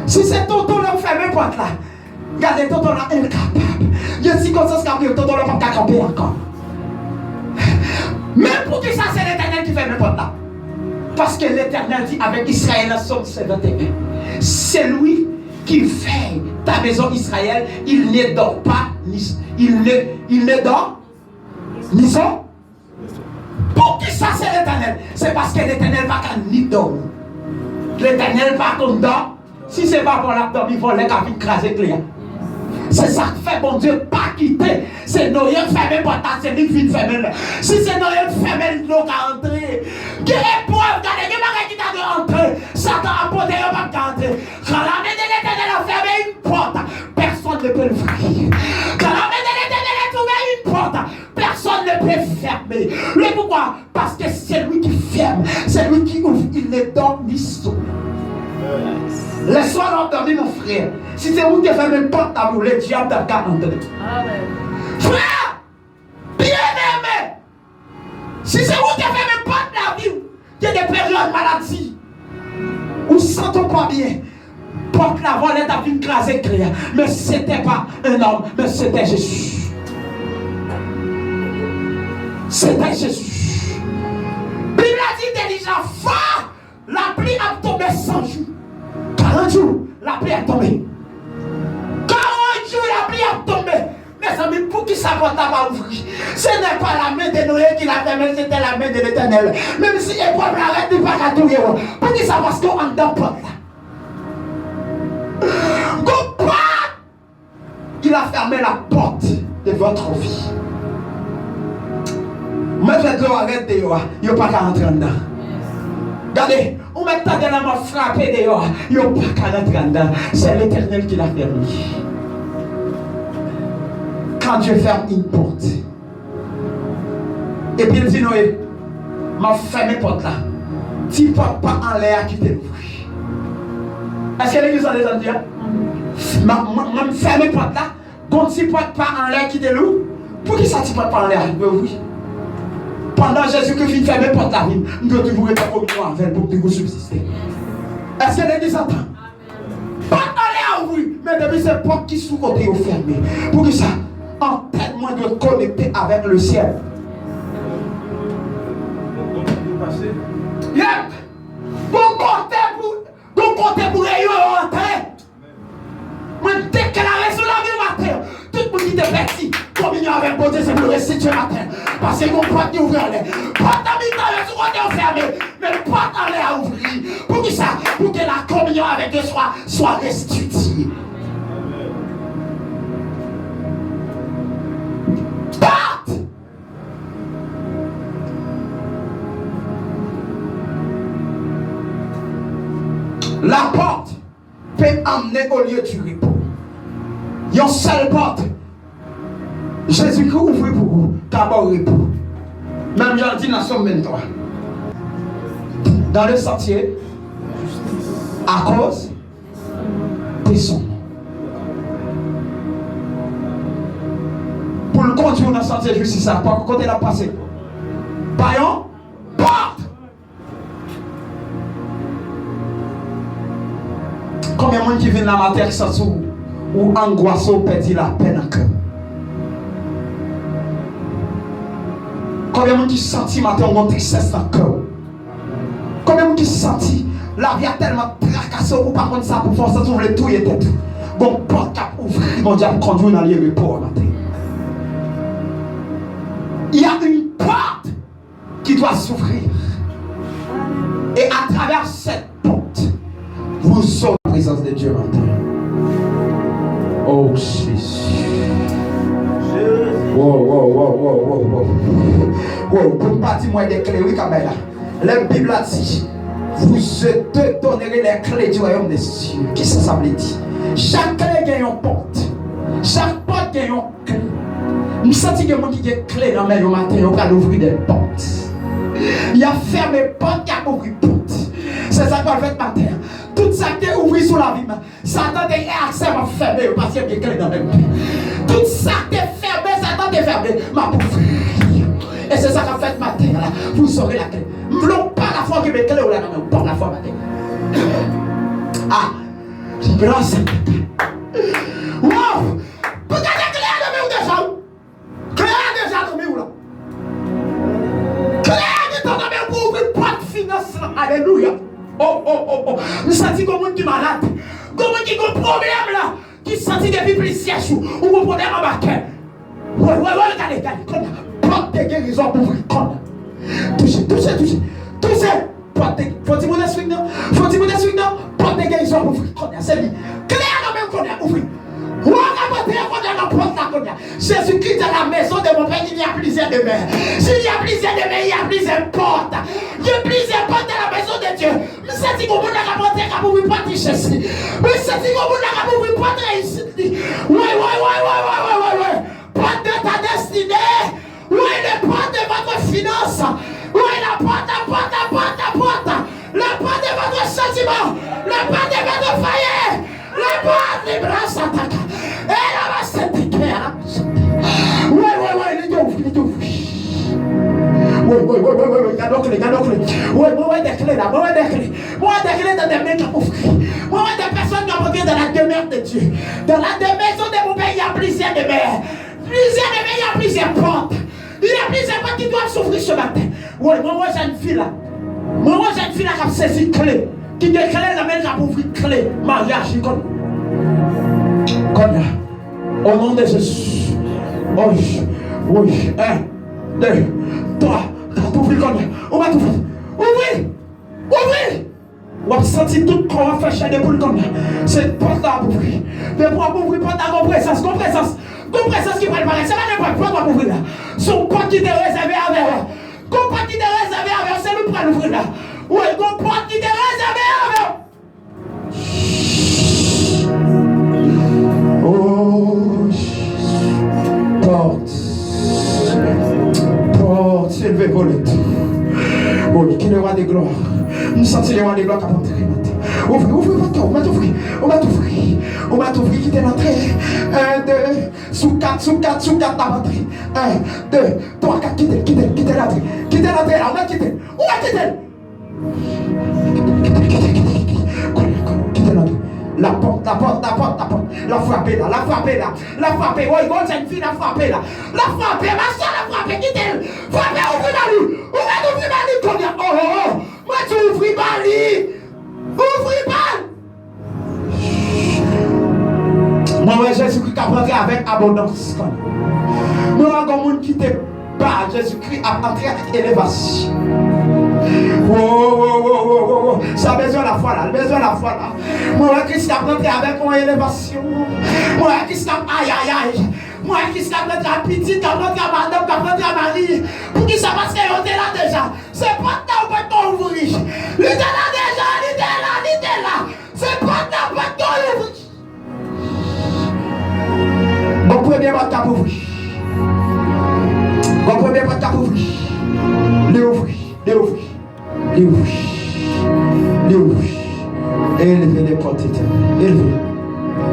B: Si c'est tonton qui ferme la porte là, regardez tonton là incapable. Il y a une circonstance qui a tonton là pas camper encore. Même pour qui ça c'est l'Éternel qui ferme la porte là. Parce que l'Éternel dit avec Israël en Somme 21, c'est lui qui fait ta maison Israël, il ne dort pas, il ne dort ni son. Pour qui ça c'est l'Éternel? C'est parce que l'Éternel va qu'à ni dormir. L'Éternel va qu'on dort. Si c'est pas pour l'abdomen, il faut les cabines craser clair. C'est ça que fait bon Dieu pas quitter. C'est Noé qui fait même pas ta, c'est lui qui fait même. Si c'est Noé qui fait même, il doit entrer. Quelle épreuve, regardez, il m'a qui t'a entrer. Satan a porté, il va entrer. Quand la main de l'Éternel a fermé une porte, personne ne peut l'ouvrir. Quand la main de l'Éternel a trouvé une porte, personne ne peut fermer. Le pourquoi? Parce que c'est lui qui ferme, c'est lui qui ouvre. Il ne dort ni sommeil. Laisse-moi dormir, mon frère. Si c'est vous qui faites une porte à vous, le diable n'a qu'à entrer. Frère, bien aimé, si c'est vous qui faites une porte à la vie, il y a des périodes de maladie, où ne sentons pas bien. Porte la voie, elle a vu craser clair. Mais ce n'était pas un homme, mais c'était Jésus. C'était Jésus. La Bible a dit intelligent, fort, la pluie a tombé 100 jours. 40 jours, la pluie est tombée. 40 jours, la pluie est tombée. Mes amis, pour qui ça va ouvrir? Ce n'est pas la main de Noé qui l'a fait, mais c'était la main de l'Éternel. Même si les peuples arrêtent de ne pas tout. Pour qui ça va? Parce qu'on est dans la porte là. Il a fermé la porte de votre vie. Mettez de l'eau, arrête dehors. Il n'y a pas qu'à rentrer dedans. Regardez, on met ta gueule à m'a frappé dehors. Il n'y a pas qu'à rentrer dedans. C'est l'Éternel qui l'a fermé. Quand Dieu ferme une porte, et puis il dit Noé, m'a fermé la porte là. Tu ne portes pas en l'air qui t'ouvre. Est-ce que l'église a des gens? Je ferme la porte là. Donc tu ne portes pas en l'air qui te loue. Pour qui ça tu ne portes pas en l'air? Oui. Pendant Jésus-Christ vient fermer la porte là, nous devons toujours être pour que vous subsister. Est-ce que l'église entend? Pas en l'air ouvrir, mais depuis cette porte qui sous côté est fermée. Pour que ça empêche-moi de connecter avec le ciel. Yep! Bon côté pour y entrer. Moi, déclarer sur la vie matin. Tout le monde qui est petit, communion avec bon Dieu, c'est pour restituer la terre. Parce que mon porte qui ouvre l'air. Porte à mi-temps, sur côté fermé. Mais porte en l'air à ouvrir. Pour que ça, pour que la communion avec Dieu soit restituée. Porte! La porte peut amener au lieu du repos. Il y a une seule porte. Jésus-Christ ouvre pour vous, d'abord repos. Même j'en dis dans Somme 23. Dans le sentier, à cause des sons. Pour le conduire dans le sentier justice, par côté la passé. Payon, porte. Combien de monde qui vient dans la terre sans sous ou angoisse ou perdit la peine en cœur? Combien de monde qui sentit matin une tristesse dans le cœur? Combien de monde qui sentit la vie a tellement tracassé ou par contre ça pour force ça ouvre tout et tout. Bon porte cap ouvrir mon diable conduit dans les repos matin. Il y a une porte qui doit s'ouvrir. Et à travers cette porte, vous saurez la présence de Dieu matin. Oh Jésus. Pour partir, moi, des clés, oui, Kabela. La Bible a dit, vous te donnerez les clés du royaume des cieux. Qu'est-ce que ça veut dire? Chaque clé gagne une porte. Chaque porte gagne une clé. Je sens que moi qui ai une clé dans le matin, on va ouvrir des portes. Il a fermé porte, il a ouvert porte. C'est ça qu'on fait matin. Tout ça qui est ouvert sur la vie, Satan a accès à fermer parce qu'il y a des clés dans le matin. Tout ça qui est fermé, Satan est fermé. Ma pauvre. Et c'est ça qu'on fait matin. Vous saurez la clé. Ne voulons pas la foi qui met clé ou la main, pas la foi matin. Ah, je prends ça. Wow! Peut-être la clé à la main ou déjà? Clé à déjà la main ou là? Clé à la main pour ouvrir porte finance. Alléluia. Oh. Nous sentons comme un qui est malade. Comme un qui a un problème là. Qui sentit depuis plusieurs jours. Ou un problème en bas. Ouais, regardez. Porte de guérison pour ouvrir. Touchez. Faut-il vous laisser non? Porte de guérison pour ouvrir. C'est lui. Claire dans même qu'on a ouvert. Jésus-Christ dans la maison de mon père, il y a plusieurs demeures. S'il y a plusieurs demeures, il y a plusieurs portes. Il y a plusieurs portes dans la maison de Dieu. Mais c'est si vous voulez la porter, vous pouvez pas toucher. Mais c'est si vous voulez la porter, vous pouvez pas réussir. Oui. Porte de ta destinée. Oui, les portes de votre finance. Oui, la porte. La porte de votre sentiment. La porte de votre foyer. La porte des bras s'attaquent. Et là, va s'attaquer. Oui, il est ouvert. Oui, garde-le. Oui, des clés là. Moi, des clés dans des mains qui ouvrent. Moi, des personnes qui ont dans la demeure de Dieu. Dans la maison de mon père, il y a plusieurs demeures. Il y a plusieurs portes. Il y a plusieurs portes qui doivent s'ouvrir ce matin. Oui, moi, j'ai une fille là. Moi, j'ai une fille là qui a saisi une clé. Qui a clé la main qui a ouvert une clé. Mariage, comme au nom de Jésus. Oui. 1, 2, 3. T'ouvrir comme on va t'ouvrir. Ouvrir. On va sentir tout qu'on va faire chaîner pour le comme cette porte là à ouvrir. Mais pour ouvrir porte à mon présence qui va le paraître. C'est pas n'importe quoi pour ouvrir là. Son porte qui est réservé à vers. Qu'on porte qui est réservé à vers, c'est lui pour l'ouvrir là. Oui, qu'on porte qui est réservé à vers. Porte, élevez vos lettres. Oui, qui est le roi des gloires. Nous sentons le roi des gloires qui a montré. Ouvrez votre cœur, on va t'ouvrir, quittez l'entrée. 1, 2, sous 4, la rentrée. 1, 2, 3, 4, quittez l'entrée. Quittez l'entrée, on va quitter. On va quitter. Quittez l'entrée. La porte. La frapper là. Oui, bonne jeune fille, la frapper là. Ma soeur, la frapper, quittez-le. Frappez, ouvrez ma lit. Combien? Oh. Moi, tu ouvres ma lit. Ouvrez pas. Moi, Jésus-Christ a rentré avec abondance. Moi, un monde qui te bat, Jésus-Christ a entré avec élévation. Oh. Ça a besoin de la foi là. Moi, Christ a rentré avec mon élévation. Moi, Christ a aïe. Moi, Christ a rentré à petite, a rentré à madame, a rentré à Marie. Pour qui ça passe qu'il était là déjà. C'est pas là où peut t'ouvrir. Il était là déjà, il était là. C'est pas là où peut t'ouvrir. Bon premier pas de ouvrir. L'ouvrir. Élevez les portes éternelles.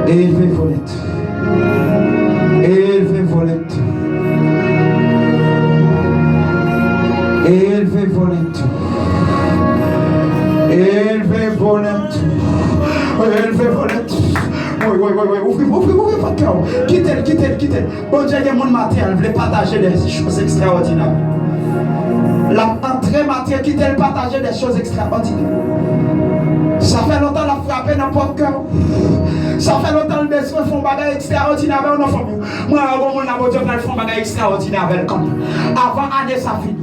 B: Élevez vos lettres. Élevez vos lettres. Oui. Ouvrez votre cœur. Quittez. Bon Dieu, il y a mon matin, elle voulait partager des choses extraordinaires. La entrée matin, quittez le partager des choses extraordinaires. Ça fait longtemps la frapper dans votre cœur. Ça fait longtemps le besoin de faire un bagage extraordinaire avec nos familles. Moi, on a besoin de faire un bagage extraordinaire avec le camp. Avant l'année, ça finit.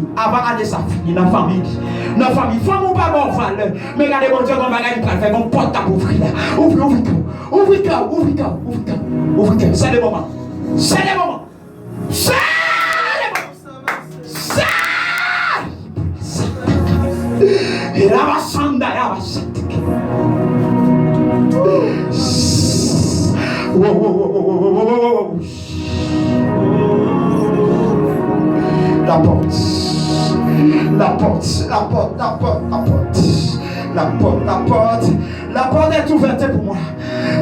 B: Dans la famille. Faut nous pas bon valeur. Mais regardez, mon Dieu, on va faire un porte à ouvrir. Ouvre cœur. C'est le moment. Et là, va s'en d'ailleurs, la porte, la porte, la porte, la porte, la porte, la porte, la porte, la porte est ouverte pour moi.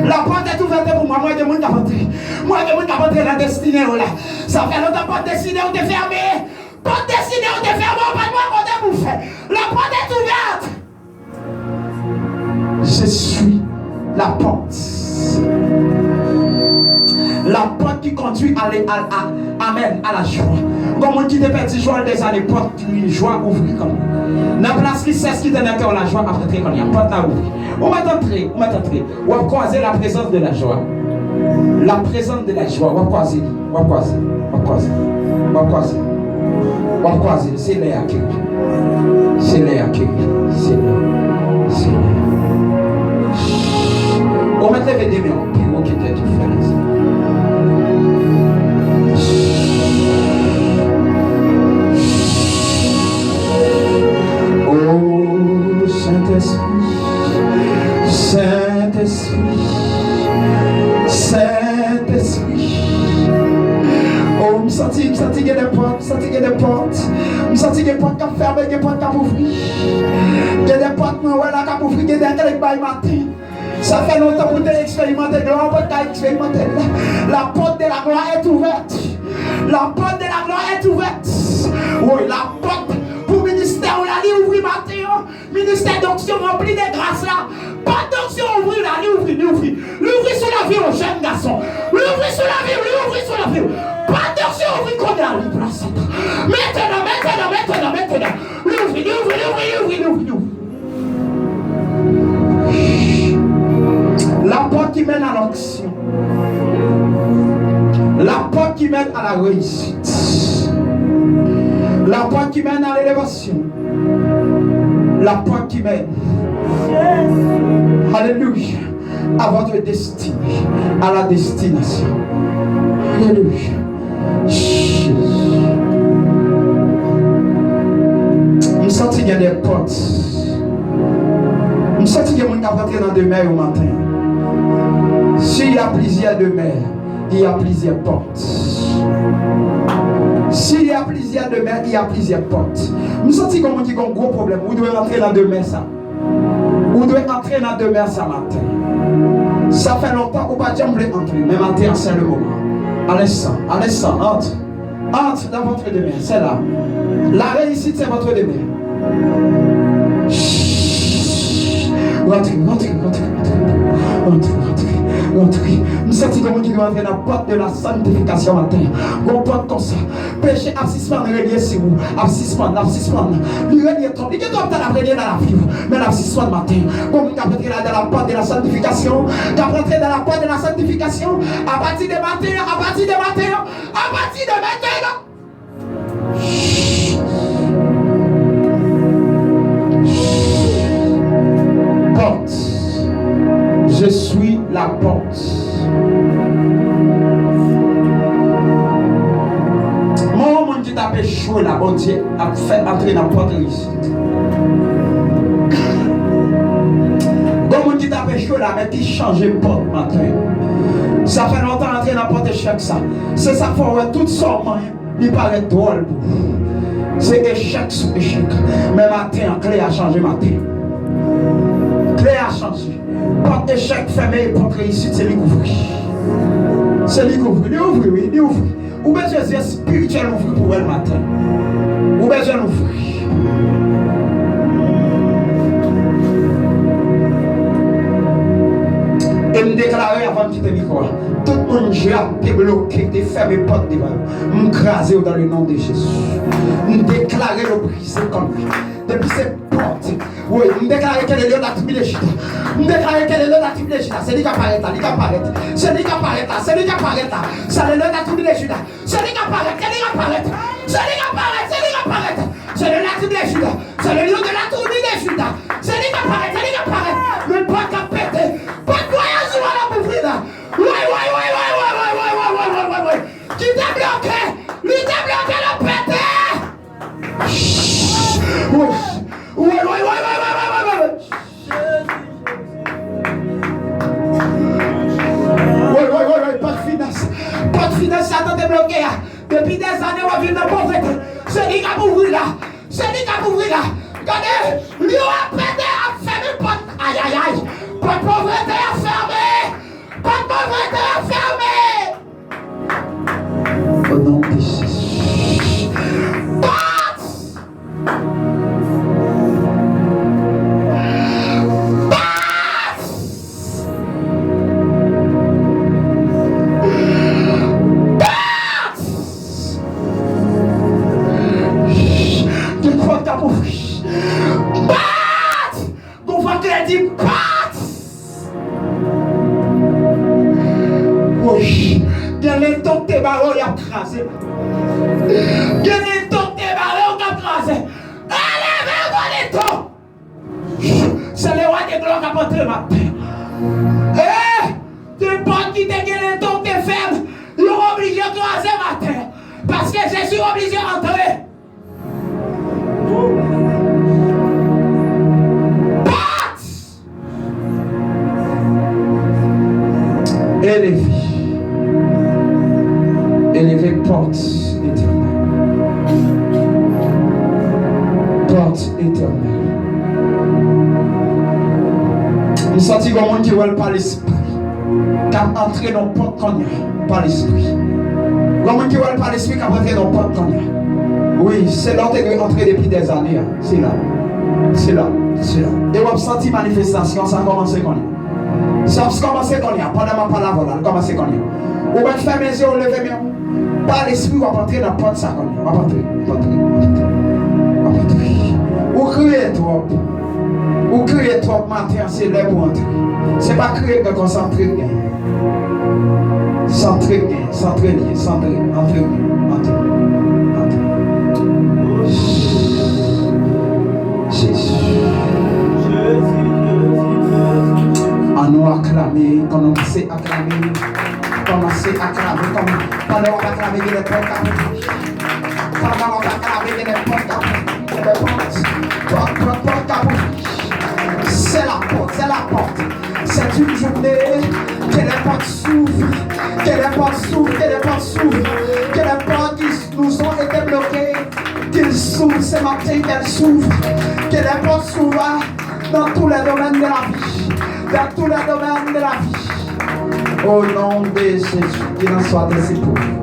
B: La porte est ouverte pour moi. Moi, je ne peux pas rentrer. Moi, je ne peux pas rentrer dans la destinée. Ça fait longtemps que la porte destinée ou t'es fermée. Porte destinée ou t'es fermée. Pas de moi, on t'a bouffé. La porte est ouverte. Je suis la porte. La porte qui conduit Amen, à la joie. Comme on dit des petits joies des années, porte qui joie ouvrir comme dans la place qui sait ce qui te met la joie après quand il y a porte à ouvrir. On va t'entrer. On va croiser la présence de la joie. La présence de la joie. On va croiser. C'est l'air accueilli. C'est l'air accueilli. On va te lever des mains. Puis on quitte tout faire. Oh Saint-Esprit, oh, me senti qu'il y a des portes, me senti qu'il y a des portes qui ferment, des portes qui ouvrent. Il y a des portes qui ouvrent, il y a des portes qui matin. Ça fait longtemps que vous avez expérimenté, gloire, vous avez expérimenté. La porte de la gloire est ouverte. La porte de la gloire est ouverte. Oui, la porte pour le ministère, on l'a dit ouvrir matin. Ministère d'onction rempli de grâce là. Pas d'onction ouvrir là, l'ouvrir. L'ouvrir sur la vie aux jeunes garçons. L'ouvrir sur la vie, l'ouvrir sur la vie. Pas d'onction ouvrir qu'on a libre là. Maintenant. L'ouvrir. La porte qui mène à l'onction. La porte qui mène à la réussite. La porte qui mène à l'élévation. La porte qui mène, alléluia, à votre destinée, à la destination. Alléluia. Je sens qu'il y a des portes. Je sens qu'il y a des gens qui rentrent dans des mers au matin. S'il y a plusieurs de mer, il y a plusieurs portes. S'il y a plusieurs de mer, il y a plusieurs portes. Nous sentons comme on dit un gros problème. Vous devez rentrer dans deux mers ça. Vous devez entrer dans deux mers ça matin. Ça fait longtemps qu'on ne peut pas entrer. Mais matin, c'est le moment. À l'instant, entre. Entre dans votre demeure. C'est là. La réussite, c'est votre demeure. Rentrez. Nous sentons comme qui doit entrer dans la porte de la sanctification matin. Une porte comme ça. Péché absissement relié sur vous. Absissement. Lui relié trop. Il est trop dans la relié dans la vie. Mais l'absissement matin. Comme vous rentrez dans la porte de la sanctification. Vous rentrez dans la porte de la sanctification. À partir de matin. Porte. Je suis la porte. Mon qui t'a péché là, bon Dieu, a fait entrer dans la porte de réussite. Mon qui t'a péché là, mais qui change de porte matin. Ça fait longtemps entrer dans la porte échec ça. C'est ça qu'il faut tout son moyen. Il paraît drôle. C'est échec sur échec. Mais matin, clé a changé matin. Clé a changé. Porte échec fermé, porte réussite, c'est lui qui ouvre. C'est lui qui ouvre. Il ouvre. Ou bien Jésus spirituel ouvre pour elle matin. Ou bien Jésus ouvre. Et me déclarer avant de quitter le micro. Tout le monde j'ai bloqué, t'es fermé porte devant. Me craser dans le nom de Jésus. Me déclarer le briser comme lui. Depuis ces portes. Oui, me déclarer qu'elle est là, la tribulation. Me déclarer qu'elle est là, la tribulation. C'est lui qui apparaît là, C'est lui qui apparaît là. C'est lui qui apparaît là. C'est lui la tribulation. C'est lui qui apparaît. C'est le la tribulation. C'est le lieu de la tribulation. C'est lui qui apparaît. Le porte a pété. Pas de voyage ou à la bouffer là. Oui. Qui t'a bloqué? dans la pauvreté. C'est lui qui a ouvert là. C'est lui qui a ouvert là. Regardez, lui a pété, a fermé porte. Aïe, aïe, aïe. Pas de pauvreté à fermer. Pas de pauvreté à fermer. Au nom de Jésus. Porte. Crasé. Il y a des tons de barreaux qui ont crasé. Allez, vers les tons. C'est le roi des gloires qui a porté ma terre. Eh, des potes qui te gagnent les tons de faibles, ils sont obligés de craser ma terre. Parce que je suis obligé d'entrer. Élevez. Élevez porte éternelle. Porte éternelle. Nous sentons comme un qui voit par l'esprit. Qui a entré dans la porte qu'on a par l'esprit. Comme un qui voit par l'esprit qui a entré dans la porte qu'on a. Oui, c'est là où tu es entré depuis des années. C'est là. C'est là. C'est là. Et vous avez senti manifestation, ça a commencé quand il y a. Ça a commencé quand il y a. Pendant ma parole, ça a commencé quand il y a. Vous avez fait mes yeux, vous levez mes mains. Par l'esprit, on va entrer dans la porte, ça on va entrer. Ou crier trop. Ou crier trop matin, c'est là pour entrer. C'est pas crier que concentrer bien. Centrer bien, centrer bien, centrer, entrer bien, entrer. Jésus. On nous acclamer, commencer à acclamer. Commencez à acclamer, pendant qu'on va acclamer les portes, pendant qu'on va acclamer les portes, c'est la porte, c'est la porte. C'est une journée que les portes s'ouvrent, que les portes s'ouvrent, que les portes s'ouvrent, que les portes qui nous ont été bloquées, qu'ils s'ouvrent ce matin, qu'elles s'ouvrent, que les portes s'ouvrent dans tous les domaines de la vie, dans tous les domaines de la vie. Au nom de Jésus, qu'il en soit ainsi pour vous.